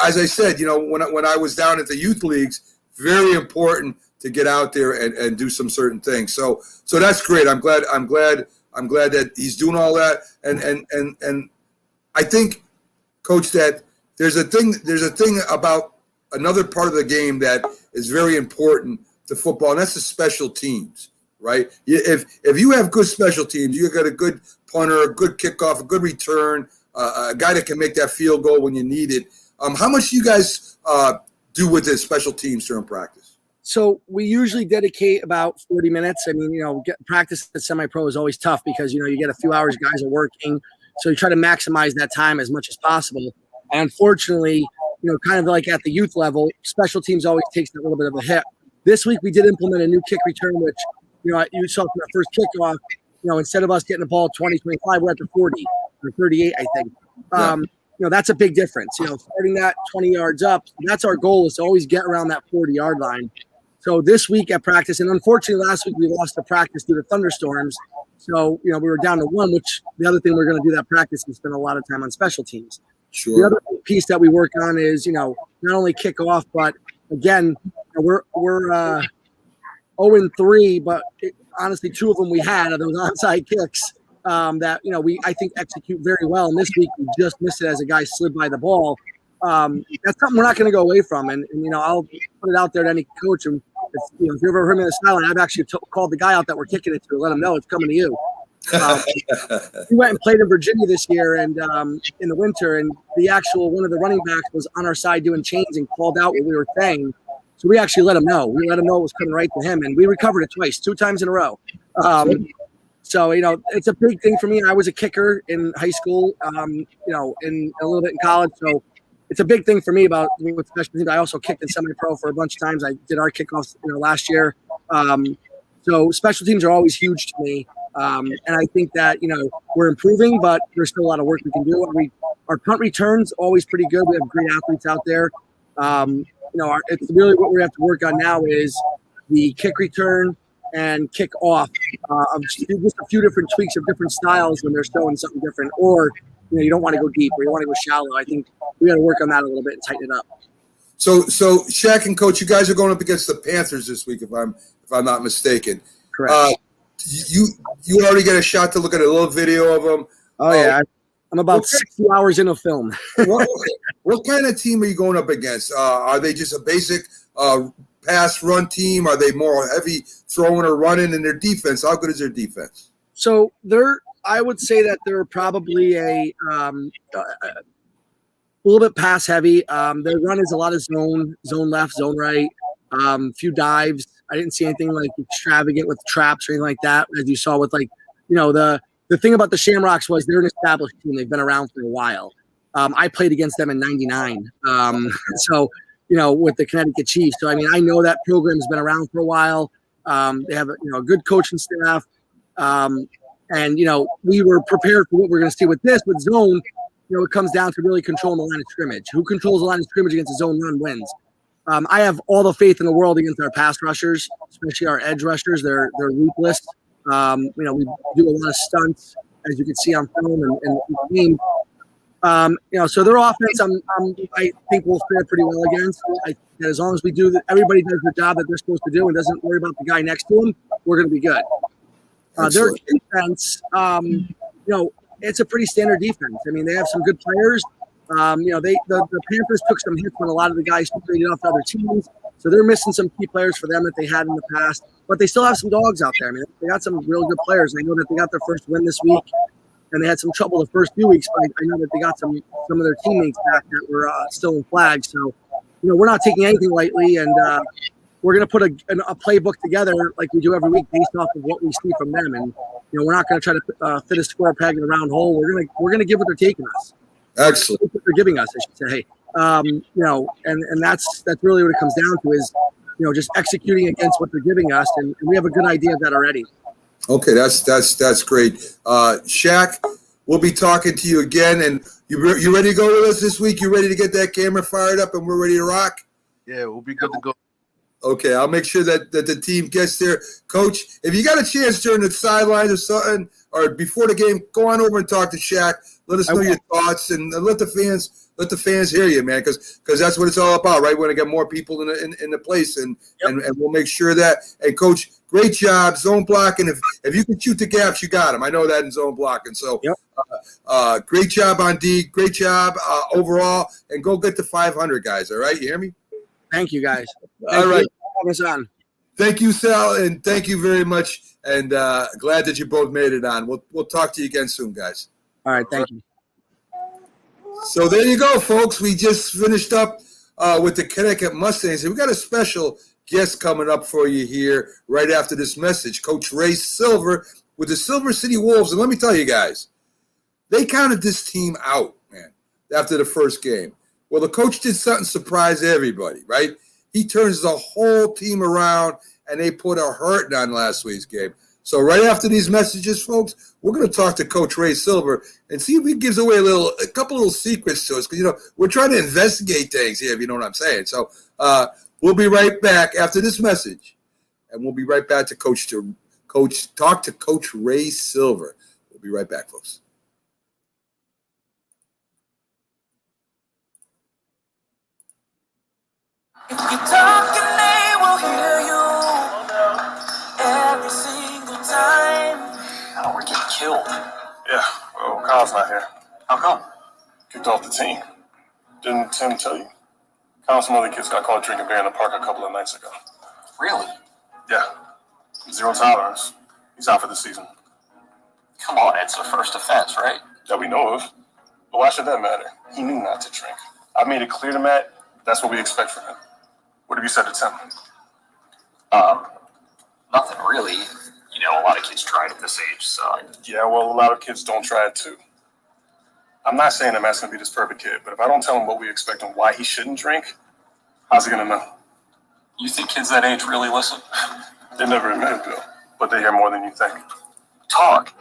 as I said, when I was down at the youth leagues, very important to get out there and do some certain things. So that's great. I'm glad that he's doing all that. And I think, Coach, that there's a thing about another part of the game that is very important to football, and that's the special teams, right? If you have good special teams, you got a good punter, a good kickoff, a good return, a guy that can make that field goal when you need it. How much do you guys do with the special teams during practice? So we usually dedicate about 40 minutes. Practice at semi-pro is always tough because, you get a few hours, guys are working. So you try to maximize that time as much as possible. And unfortunately, kind of like at the youth level, special teams always takes a little bit of a hit. This week we did implement a new kick return, which, you saw for the first kickoff, instead of us getting the ball 20, 25, we're at the 40 or 38, I think. That's a big difference. Starting that 20 yards up, that's our goal, is to always get around that 40-yard line. So this week at practice, and unfortunately last week we lost the practice due to thunderstorms. So, we were down to one, which the other thing we're going to do that practice is spend a lot of time on special teams. Sure. The other piece that we work on is, not only kick off, but again, we're 0-3, but honestly, two of them we had are those onside kicks that, I think execute very well. And this week we just missed it as a guy slid by the ball. That's something we're not going to go away from. And I'll put it out there to any coach. And if you've ever heard me in the sideline, I've actually called the guy out that we're kicking it to, let him know it's coming to you. We went and played in Virginia this year and in the winter, and one of the running backs was on our side doing chains and called out what we were saying. So we actually let him know. We let him know it was coming right to him, and we recovered it twice, 2 times in a row. So, it's a big thing for me. I was a kicker in high school, in a little bit in college. So it's a big thing for me about with special teams. I also kicked in semi-pro for a bunch of times. I did our kickoffs, last year. So special teams are always huge to me. And I think that, we're improving, but there's still a lot of work we can do. Our punt returns always pretty good. We have great athletes out there. It's really what we have to work on now is the kick return and kick off of just a few different tweaks of different styles when they're showing something different, or you don't want to go deep or you want to go shallow. I think we got to work on that a little bit and tighten it up. So Shaq and Coach, you guys are going up against the Panthers this week, if I'm not mistaken. Correct. You already get a shot to look at a little video of them. Oh yeah, I'm about 60 hours into film. what kind of team are you going up against? Are they just a basic pass run team? Are they more heavy throwing or running? In their defense, how good is their defense? So I would say that they're probably a little bit pass heavy. Their run is a lot of zone left, zone right, few dives. I didn't see anything like extravagant with traps or anything like that, as you saw with the thing about the Shamrocks was they're an established team. They've been around for a while. I played against them in '99. So, with the Connecticut Chiefs. So, I mean, I know that program's been around for a while. They have a good coaching staff. And, we were prepared for what we're going to see with this. With zone, it comes down to really controlling the line of scrimmage. Who controls the line of scrimmage against a zone run wins. I have all the faith in the world against our pass rushers, especially our edge rushers. They're ruthless. We do a lot of stunts, as you can see on film and the game. So their offense, I think we'll fare pretty well against. I think that as long as we do that, everybody does the job that they're supposed to do and doesn't worry about the guy next to them, we're going to be good. Their defense, it's a pretty standard defense. I mean, they have some good players. The Panthers took some hits when a lot of the guys traded off to other teams, so they're missing some key players for them that they had in the past. But they still have some dogs out there. I mean, they got some real good players. I know that they got their first win this week, and they had some trouble the first few weeks. But I know that they got some of their teammates back that were still in flag. So, we're not taking anything lightly, and we're going to put a playbook together like we do every week based off of what we see from them. And we're not going to try to fit a square peg in a round hole. We're going to give what they're taking us. Excellent. What they're giving us, I should say. And that's really what it comes down to is, just executing against what they're giving us, and we have a good idea of that already. Okay, that's great. Shaq, we'll be talking to you again, and you ready to go with us this week? You ready to get that camera fired up, and we're ready to rock? Yeah, we'll be good to go. Okay, I'll make sure that the team gets there. Coach, if you got a chance during the sidelines or something, or before the game, go on over and talk to Shaq. Let us know your thoughts, and let the fans hear you, man, because that's what it's all about, right? We want to get more people in the place, and we'll make sure that. And Coach, great job zone blocking. If you can shoot the gaps, you got them. I know that in zone blocking. So, great job on D. Great job overall, and go get the 500 guys. All right, you hear me? Thank you, guys. All right. Thank you, Sal, and thank you very much. And glad that you both made it on. We'll talk to you again soon, guys. All right, thank you. So there you go, folks. We just finished up with the Connecticut Mustangs. And we got a special guest coming up for you here right after this message. Coach Ray Silver with the Silver City Wolves. And let me tell you guys, they counted this team out, man, after the first game. Well, the coach did something to surprise everybody, right? He turns the whole team around, and they put a hurting on last week's game. So right after these messages, folks, we're going to talk to Coach Ray Silver and see if he gives away a couple little secrets to us. Because, we're trying to investigate things here, if you know what I'm saying. So we'll be right back after this message, and we'll be right back to talk to Coach Ray Silver. We'll be right back, folks. If you talk and they will hear you every single time. Oh, we're getting killed. Yeah, well, Kyle's not here. How come? Kicked off the team. Didn't Tim tell you? Kyle and some other kids got caught drinking beer in the park a couple of nights ago. Really? Yeah. 0 tolerance. He's out for the season. Come on, it's a first offense, right? That we know of. But why should that matter? He knew not to drink. I made it clear to Matt, that's what we expect from him. What have you said to Tim? Nothing really. A lot of kids try it at this age, so. Yeah, well, a lot of kids don't try it too. I'm not saying that Matt's going to be this perfect kid, but if I don't tell him what we expect and why he shouldn't drink, how's he going to know? You think kids that age really listen? They never admit it, Bill, but they hear more than you think. Talk.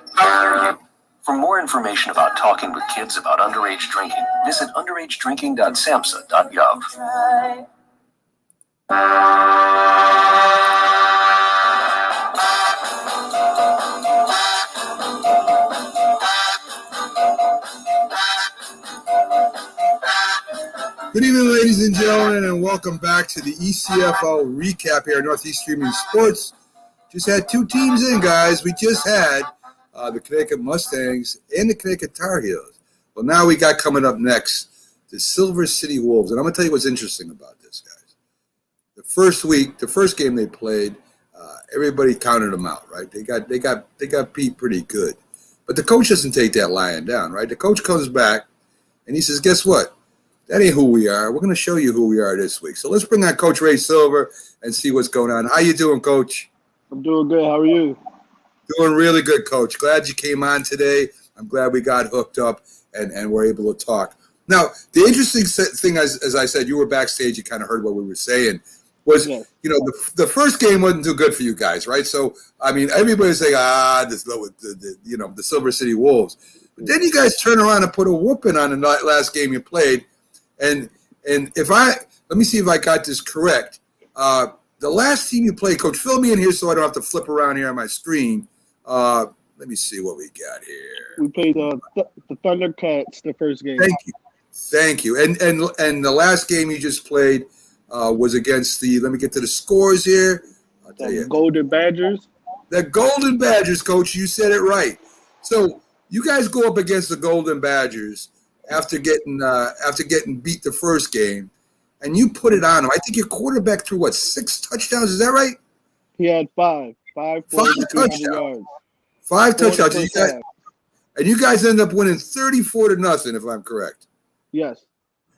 For more information about talking with kids about underage drinking, visit underagedrinking.samhsa.gov. Good evening, ladies and gentlemen, and welcome back to the ECFL recap here at Northeast Streaming Sports. Just had two teams in, guys. We just had the Connecticut Mustangs and the Connecticut Tar Heels. Well, now we got coming up next the Silver City Wolves, and I'm going to tell you what's interesting about this, guys. The first game they played, everybody counted them out, right? They got beat pretty good, but the coach doesn't take that lying down, right? The coach comes back and he says, "Guess what? That ain't who we are. We're going to show you who we are this week." So let's bring on Coach Ray Silver and see what's going on. How you doing, Coach? I'm doing good. How are you? Doing really good, Coach. Glad you came on today. I'm glad we got hooked up and we're able to talk. Now, the interesting thing, as I said, you were backstage. You kind of heard what we were saying. Was, the first game wasn't too good for you guys, right? So, I mean, everybody's saying, the Silver City Wolves. But then you guys turn around and put a whooping on the last game you played. And let me see if I got this correct. The last team you played, Coach, fill me in here so I don't have to flip around here on my screen. Let me see what we got here. We played the Thundercats the first game. Thank you. And the last game you just played was against let me get to the scores here. I'll tell you. Golden Badgers. The Golden Badgers, Coach. You said it right. So you guys go up against the Golden Badgers after getting beat the first game, and you put it on them. I think your quarterback threw 6 touchdowns. Is that right? He had 5 touchdowns. Yards. 5 touchdowns. And you guys end up winning 34-0, if I'm correct. Yes.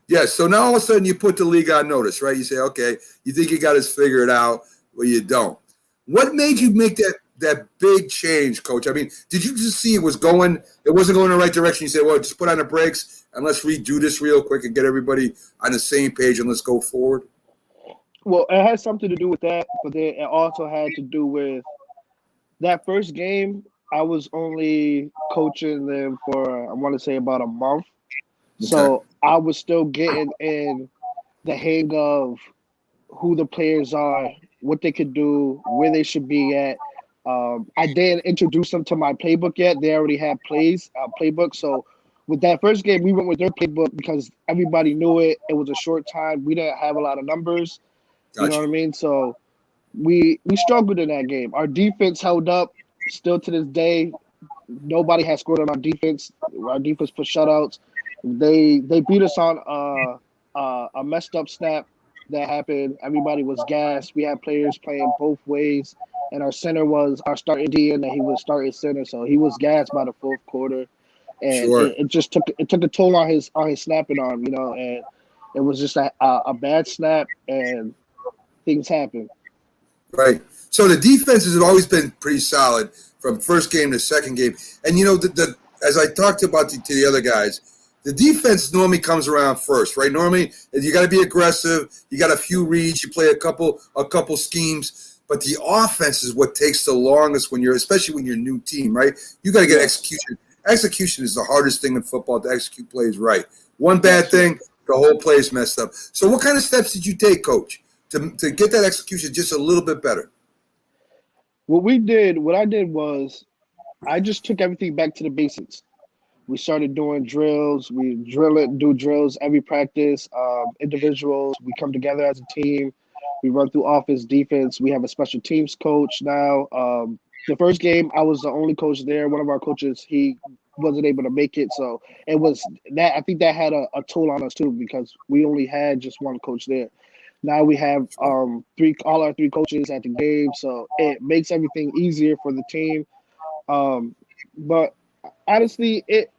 Yes. So now all of a sudden you put the league on notice, right? You say, okay, you think you got us figured out, well, you don't. What made you make that big change, Coach? I mean, did you just see it wasn't going in the right direction? You said, well, just put on the brakes and let's redo this real quick and get everybody on the same page and let's go forward? Well, it has something to do with that, but then it also had to do with that first game. I was only coaching them for, I want to say, about a month. Okay. So I was still getting in the hang of who the players are, what they could do, where they should be at. I didn't introduce them to my playbook yet. They already had playbook. So with that first game, we went with their playbook because everybody knew it. It was a short time. We didn't have a lot of numbers. Gotcha. You know what I mean? So we struggled in that game. Our defense held up. Still to this day, nobody has scored on our defense. Our defense put shutouts. They beat us on a messed up snap that happened. Everybody was gassed. We had players playing both ways, and our center was our starting DN that he was starting center, so he was gassed by the fourth quarter, and it just took a toll on his snapping arm, and it was just a bad snap, and things happen. Right. So the defense has always been pretty solid from first game to second game, and as I talked about to the other guys. The defense normally comes around first, right? Normally, you got to be aggressive. You got a few reads. You play a couple schemes. But the offense is what takes the longest especially when you're a new team, right? You got to get execution. Execution is the hardest thing in football, to execute plays right. One bad thing, the whole play is messed up. So what kind of steps did you take, Coach, to get that execution just a little bit better? What I did was I just took everything back to the basics. We started doing drills. We do drills every practice, individuals. We come together as a team. We run through offense, defense. We have a special teams coach now. The first game, I was the only coach there. One of our coaches, he wasn't able to make it. So it was that. I think that had a toll on us too, because we only had just one coach there. Now we have all our 3 coaches at the game. So it makes everything easier for the team. But honestly, it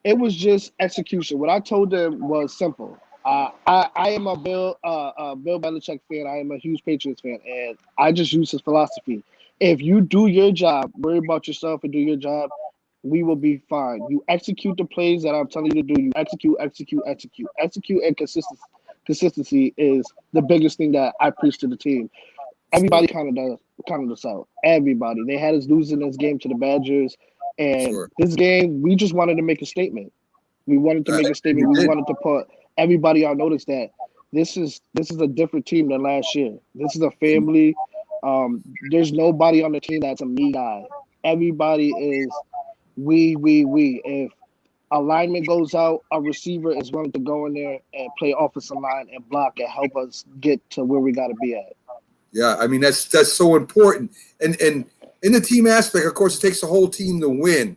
was just execution. What I told them was simple. I am a Bill Belichick fan. I am a huge Patriots fan, and I just use his philosophy. If you do your job, worry about yourself and do your job, we will be fine. You execute the plays that I'm telling you to do. You execute, and consistency is the biggest thing that I preach to the team. Everybody kind of does out. Everybody. They had us losing this game to the Badgers. And this game, we just wanted to make a statement. We wanted to make a statement. We wanted to put everybody on notice that this is a different team than last year. This is a family. There's nobody on the team that's a me guy. Everybody is we. If a lineman goes out, a receiver is willing to go in there and play offensive line and block and help us get to where we got to be at. Yeah, I mean, that's so important. And in the team aspect, of course, it takes the whole team to win.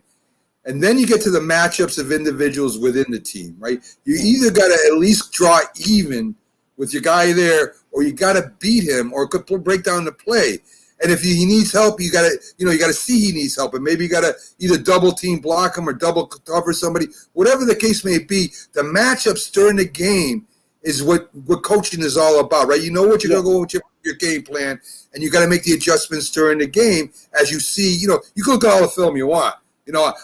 And then you get to the matchups of individuals within the team, right? You either got to at least draw even with your guy there, or you got to beat him, or could break down the play. And if he needs help, you got to see he needs help, and maybe you got to either double team block him or double cover somebody. Whatever the case may be, the matchups during the game is what coaching is all about, right? You know what you're going to go with your game plan, and you got to make the adjustments during the game as you see. You can look at all the film you want.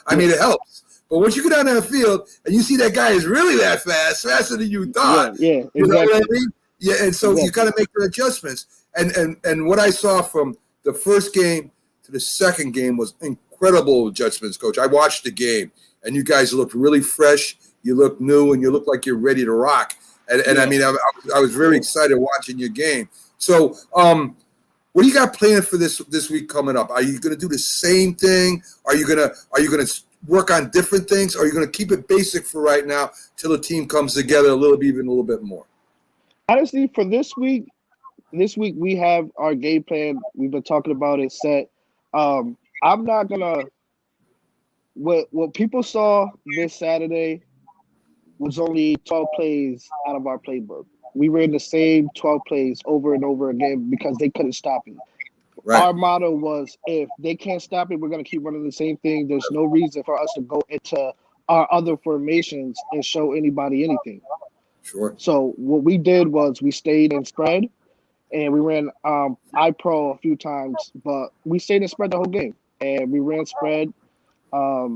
I mean, it helps. But once you get down that field and you see that guy is really that fast, faster than you thought, yeah, exactly. You know what I mean? Yeah, and so you got to make the adjustments. And what I saw from the first game to the second game was incredible adjustments, Coach. I watched the game, and you guys looked really fresh. You look new, and you look like you're ready to rock. And I mean, I was very excited watching your game. So, what do you got planned for this week coming up? Are you going to do the same thing? Are you gonna work on different things? Or are you going to keep it basic for right now till the team comes together even a little bit more? Honestly, for this week we have our game plan. We've been talking about it set. I'm not gonna. What people saw this Saturday was only 12 plays out of our playbook. We ran the same 12 plays over and over again because they couldn't stop it. Right. Our motto was, if they can't stop it, we're going to keep running the same thing. There's no reason for us to go into our other formations and show anybody anything. Sure. So what we did was we stayed in spread, and we ran iPro a few times, but we stayed in spread the whole game, and we ran spread. I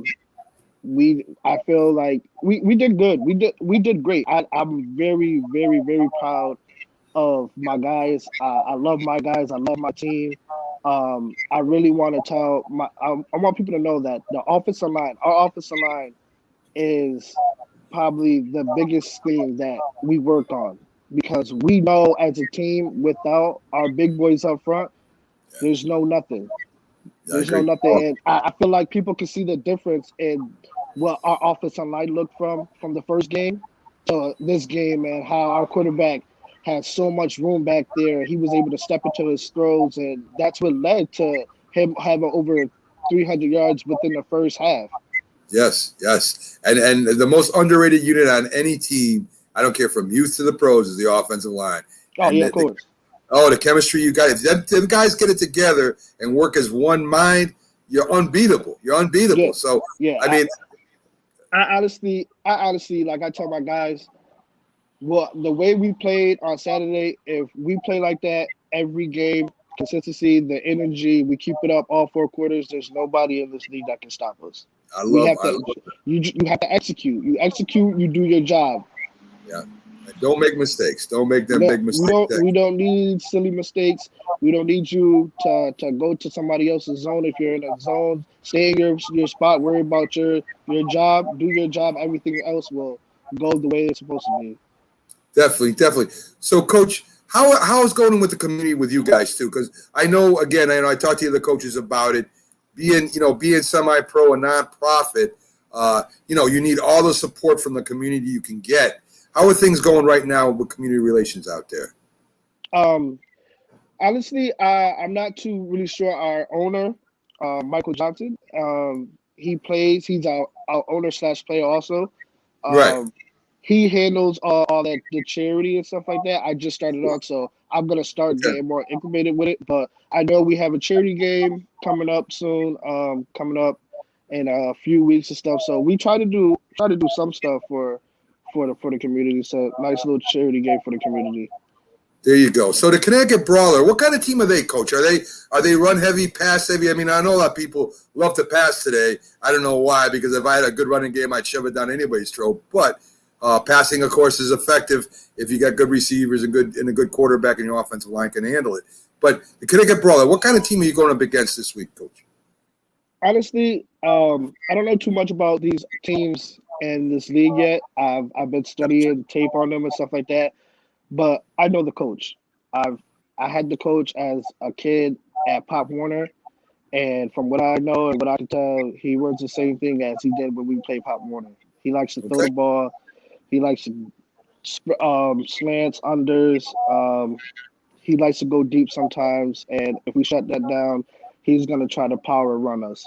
feel like we did good. We did great. I'm very, very, very proud of my guys. I love my guys. I love my team. I really want to tell I want people to know that our offensive line is probably the biggest thing that we work on, because we know as a team, without our big boys up front, there's no nothing. There's no nothing. And I feel like people can see the difference in what our offensive line looked from the first game to this game, and how our quarterback had so much room back there. He was able to step into his throws, and that's what led to him having over 300 yards within the first half. Yes. And the most underrated unit on any team, I don't care from youth to the pros, is the offensive line. Oh, and of course. The chemistry you got. If them guys get it together and work as one mind, you're unbeatable. Yeah. So, yeah, I mean, I honestly, like I tell my guys, well, the way we played on Saturday, if we play like that every game, consistency, the energy, we keep it up all 4 quarters, there's nobody in this league that can stop us. You have to execute. You execute, you do your job. Yeah. Don't make mistakes. Don't make them big mistakes. We don't need silly mistakes. We don't need you to go to somebody else's zone. If you're in a zone, stay in your spot. Worry about your job. Do your job. Everything else will go the way it's supposed to be. Definitely. So, Coach, how is going with the community with you guys too? Because I know I talked to the other coaches about it. Being semi-pro and nonprofit, you need all the support from the community you can get. How are things going right now with community relations out there? Honestly, I'm not too really sure. Our owner, Michael Johnson, he plays. He's our owner/player also. Right. He handles all that, the charity and stuff like that. I just started on, so I'm gonna start getting more implemented with it. But I know we have a charity game coming up soon. Coming up in a few weeks and stuff. So we try to do some stuff for the community. So nice little charity game for the community. There you go. So the Connecticut Brawler, what kind of team are they, Coach? Are they run heavy, pass heavy? I mean, I know a lot of people love to pass today. I don't know why, because if I had a good running game, I'd shove it down anybody's throat. But passing, of course, is effective if you got good receivers and a good quarterback, and your offensive line can handle it. But the Connecticut Brawler, what kind of team are you going up against this week, Coach? Honestly, I don't know too much about these teams in this league yet. I've been studying tape on them and stuff like that, but I know the coach. I had the coach as a kid at Pop Warner, and from what I know and what I can tell, he runs the same thing as he did when we played Pop Warner. He likes to throw the ball. He likes to slants, unders. He likes to go deep sometimes, and if we shut that down, he's going to try to power run us.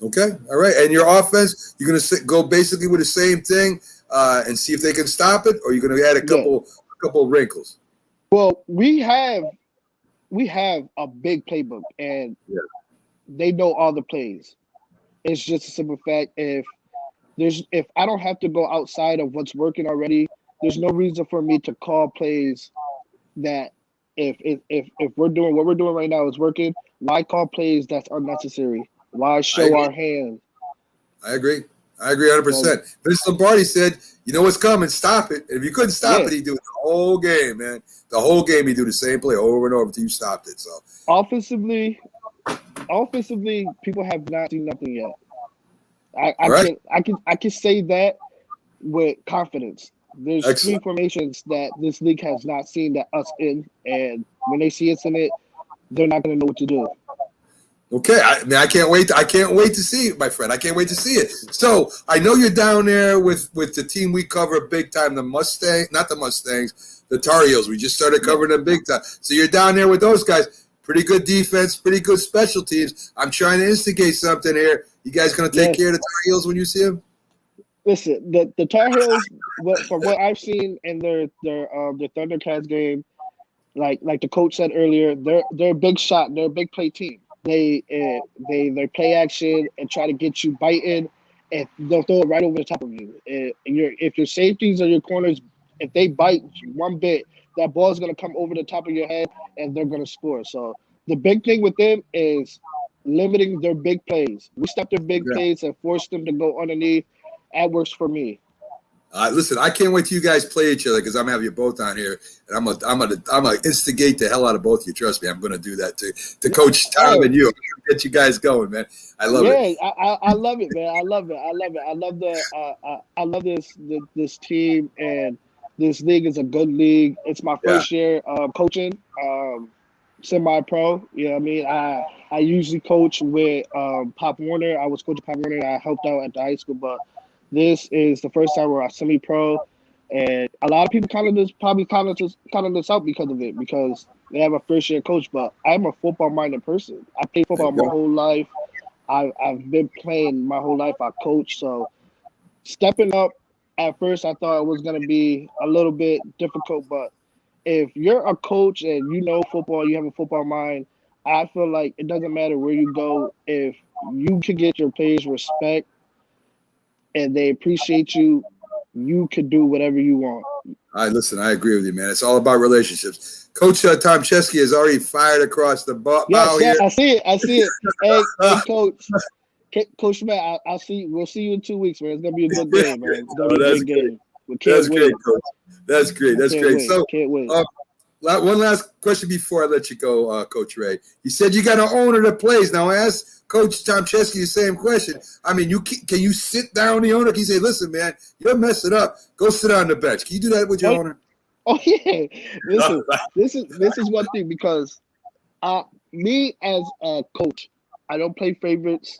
Okay, all right. And your offense, you're going to go basically with the same thing and see if they can stop it, or you're going to add a couple of wrinkles? Well, we have a big playbook, and they know all the plays. It's just a simple fact. If I don't have to go outside of what's working already, there's no reason for me to call plays that if we're doing what we're doing right now is working. Why call plays that's unnecessary? Why show our hand? I agree 100%. Vince Lombardi said, "You know what's coming, stop it." And if you couldn't stop it, he'd do it the whole game, man. The whole game, he'd do the same play over and over until you stopped it. So offensively, people have not seen nothing yet. I can say that with confidence. There's three formations that this league has not seen that us in, and when they see us in it, they're not going to know what to do. Okay, I can't wait. I can't wait to see it, my friend. I can't wait to see it. So I know you're down there with the team we cover big time, the Mustangs, the Tar Heels. We just started covering them big time. So you're down there with those guys. Pretty good defense, pretty good special teams. I'm trying to instigate something here. You guys going to take care of the Tar Heels when you see them? Listen, the Tar Heels, from what I've seen in their Thundercats game, like the coach said earlier, they're a big shot. They're a big play team. They play action and try to get you biting, and they'll throw it right over the top of you. If your safeties or your corners, if they bite one bit, that ball is going to come over the top of your head, and they're going to score. So the big thing with them is limiting their big plays. We stop their big plays and force them to go underneath. That works for me. Listen, I can't wait till you guys play each other because I'm gonna have you both on here, and I'm gonna instigate the hell out of both of you. Trust me, I'm gonna do that to Coach Tom and you. Get you guys going, man. I love it. I love it, man. I love it. I love this team, and this league is a good league. It's my first year coaching, semi-pro. You know what I mean? I usually coach with Pop Warner. I was coaching Pop Warner. I helped out at the high school, but this is the first time we're semi-pro, and a lot of people counted this out because of it, because they have a first-year coach. But I'm a football-minded person. I played football my whole life. I've been playing my whole life. I coach. So stepping up, at first I thought it was going to be a little bit difficult. But if you're a coach and you know football, you have a football mind, I feel like it doesn't matter where you go. If you can get your players respect, and they appreciate you, you could do whatever you want. Listen, I agree with you, man. It's all about relationships. Coach Tom Chesky has already fired across the bow here. I see it. Hey, Coach. Coach Matt, I'll see. We'll see you in 2 weeks, man. It's gonna be a good game, man. It's gonna be a good game. That's great, Coach. That's great. That's great. So, can't wait. One last question before I let you go, Coach Ray. You said you got an owner that plays. Now, ask Coach Tom Chesky the same question. I mean, can you sit down the owner? Can you say, "Listen, man, you're messing up. Go sit on the bench." Can you do that with your owner? Oh yeah. Listen, this is one thing, because me as a coach, I don't play favorites.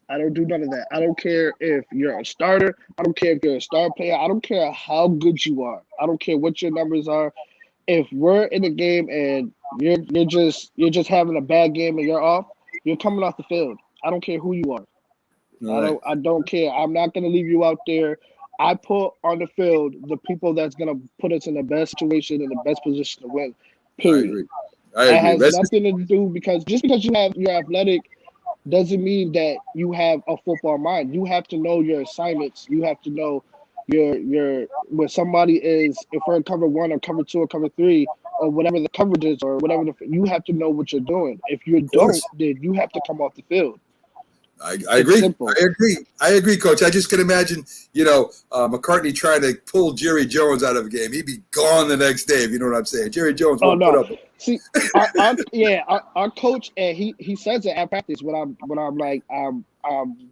I don't do none of that. I don't care if you're a starter. I don't care if you're a star player. I don't care how good you are. I don't care what your numbers are. If we're in a game and you're just having a bad game and you're off, you're coming off the field. I don't care who you are. Right. I don't care. I'm not going to leave you out there. I put on the field the people that's going to put us in the best situation, in the best position to win. Period. I agree. It has nothing to do, because just because you're athletic doesn't mean that you have a football mind. You have to know your assignments. You have to know your where somebody is, if we're in cover 1 or cover 2 or cover 3 or whatever the coverage is, or whatever you have to know what you're doing. If you don't, then you have to come off the field. I agree. I agree, Coach. I just can imagine, McCartney trying to pull Jerry Jones out of a game. He'd be gone the next day, if you know what I'm saying. Jerry Jones won't put up. See, our coach, and he says it at practice when I'm like I'm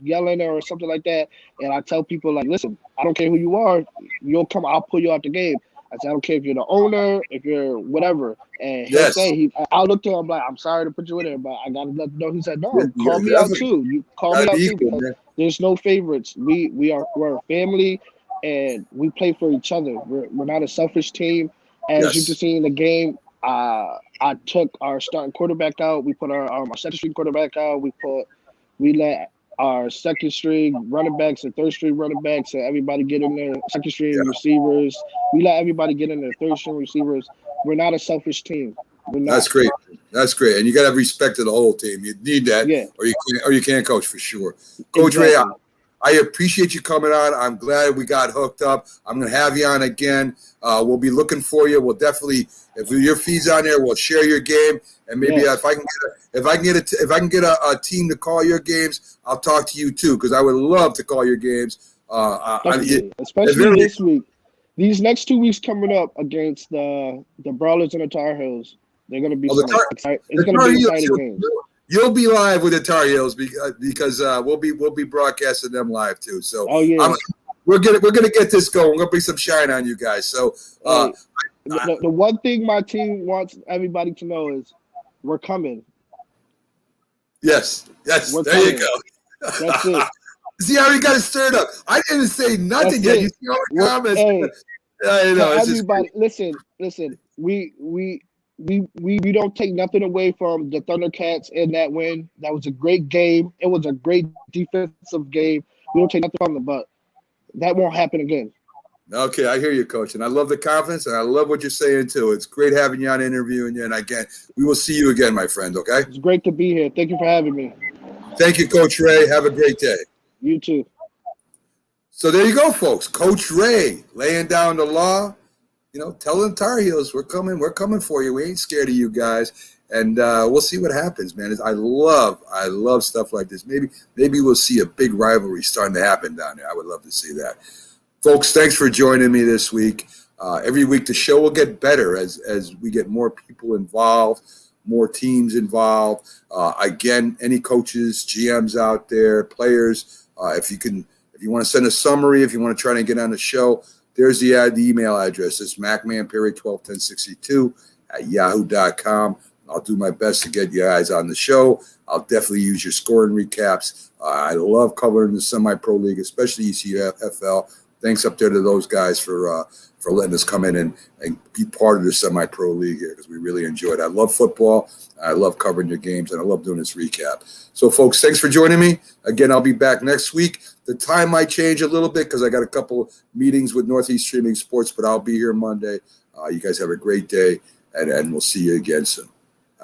yelling or something like that, and I tell people, like, listen, I don't care who you are, you'll come, I'll pull you out the game. I said, I don't care if you're the owner, if you're whatever. And he'll say, I'll look to him like, I'm sorry to put you in there, but I got to let him know. He said, no, call me out too. You call me out too, because there's no favorites. We're a family, and we play for each other. We're not a selfish team. As you can see in the game, I took our starting quarterback out. We put our second string quarterback out. We let our second string running backs and third string running backs and everybody get in there. Second string receivers. We let everybody get in there. Third string receivers. We're not a selfish team. That's great. That's great. And you got to have respect to the whole team. You need that, or you can't coach for sure. Coach Ray, I appreciate you coming on. I'm glad we got hooked up. I'm going to have you on again. We'll be looking for you. We'll definitely, if your feed's on there, we'll share your game. And maybe if I can get a team to call your games, I'll talk to you too, because I would love to call your games. Especially this week. These next 2 weeks coming up against the Brawlers and the Tar Heels, they're going to be exciting games. You'll be live with the Tar Heels because we'll be broadcasting them live too. So we're gonna get this going. We're gonna bring some shine on you guys. So the one thing my team wants everybody to know is we're coming. Yes. There you go. That's it. See how he got it stirred up. I didn't say nothing yet. You see all the comments. Everybody, listen. We don't take nothing away from the Thundercats in that win. That was a great game. It was a great defensive game. We don't take nothing from them, but that won't happen again. Okay, I hear you, Coach, and I love the confidence, and I love what you're saying too. It's great having you on, interviewing you, and again, we will see you again, my friend. Okay. It's great to be here. Thank you for having me. Thank you, Coach Ray. Have a great day. You too. So there you go, folks. Coach Ray laying down the law. Telling Tar Heels, we're coming for you. We ain't scared of you guys, and we'll see what happens, man. I love stuff like this. Maybe we'll see a big rivalry starting to happen down there. I would love to see that, folks. Thanks for joining me this week. Every week the show will get better as we get more people involved, more teams involved. Again, any coaches, GMs out there, players, if you want to send a summary, if you want to try to get on the show. There's the email address. It's macmanperry121062 at yahoo.com. I'll do my best to get you guys on the show. I'll definitely use your scoring recaps. I love covering the semi-pro league, especially ECFL. Thanks up there to those guys for letting us come in and be part of the semi-pro league here, because we really enjoy it. I love football. I love covering your games, and I love doing this recap. So, folks, thanks for joining me. Again, I'll be back next week. The time might change a little bit because I got a couple meetings with Northeast Streaming Sports, but I'll be here Monday. You guys have a great day, and we'll see you again soon.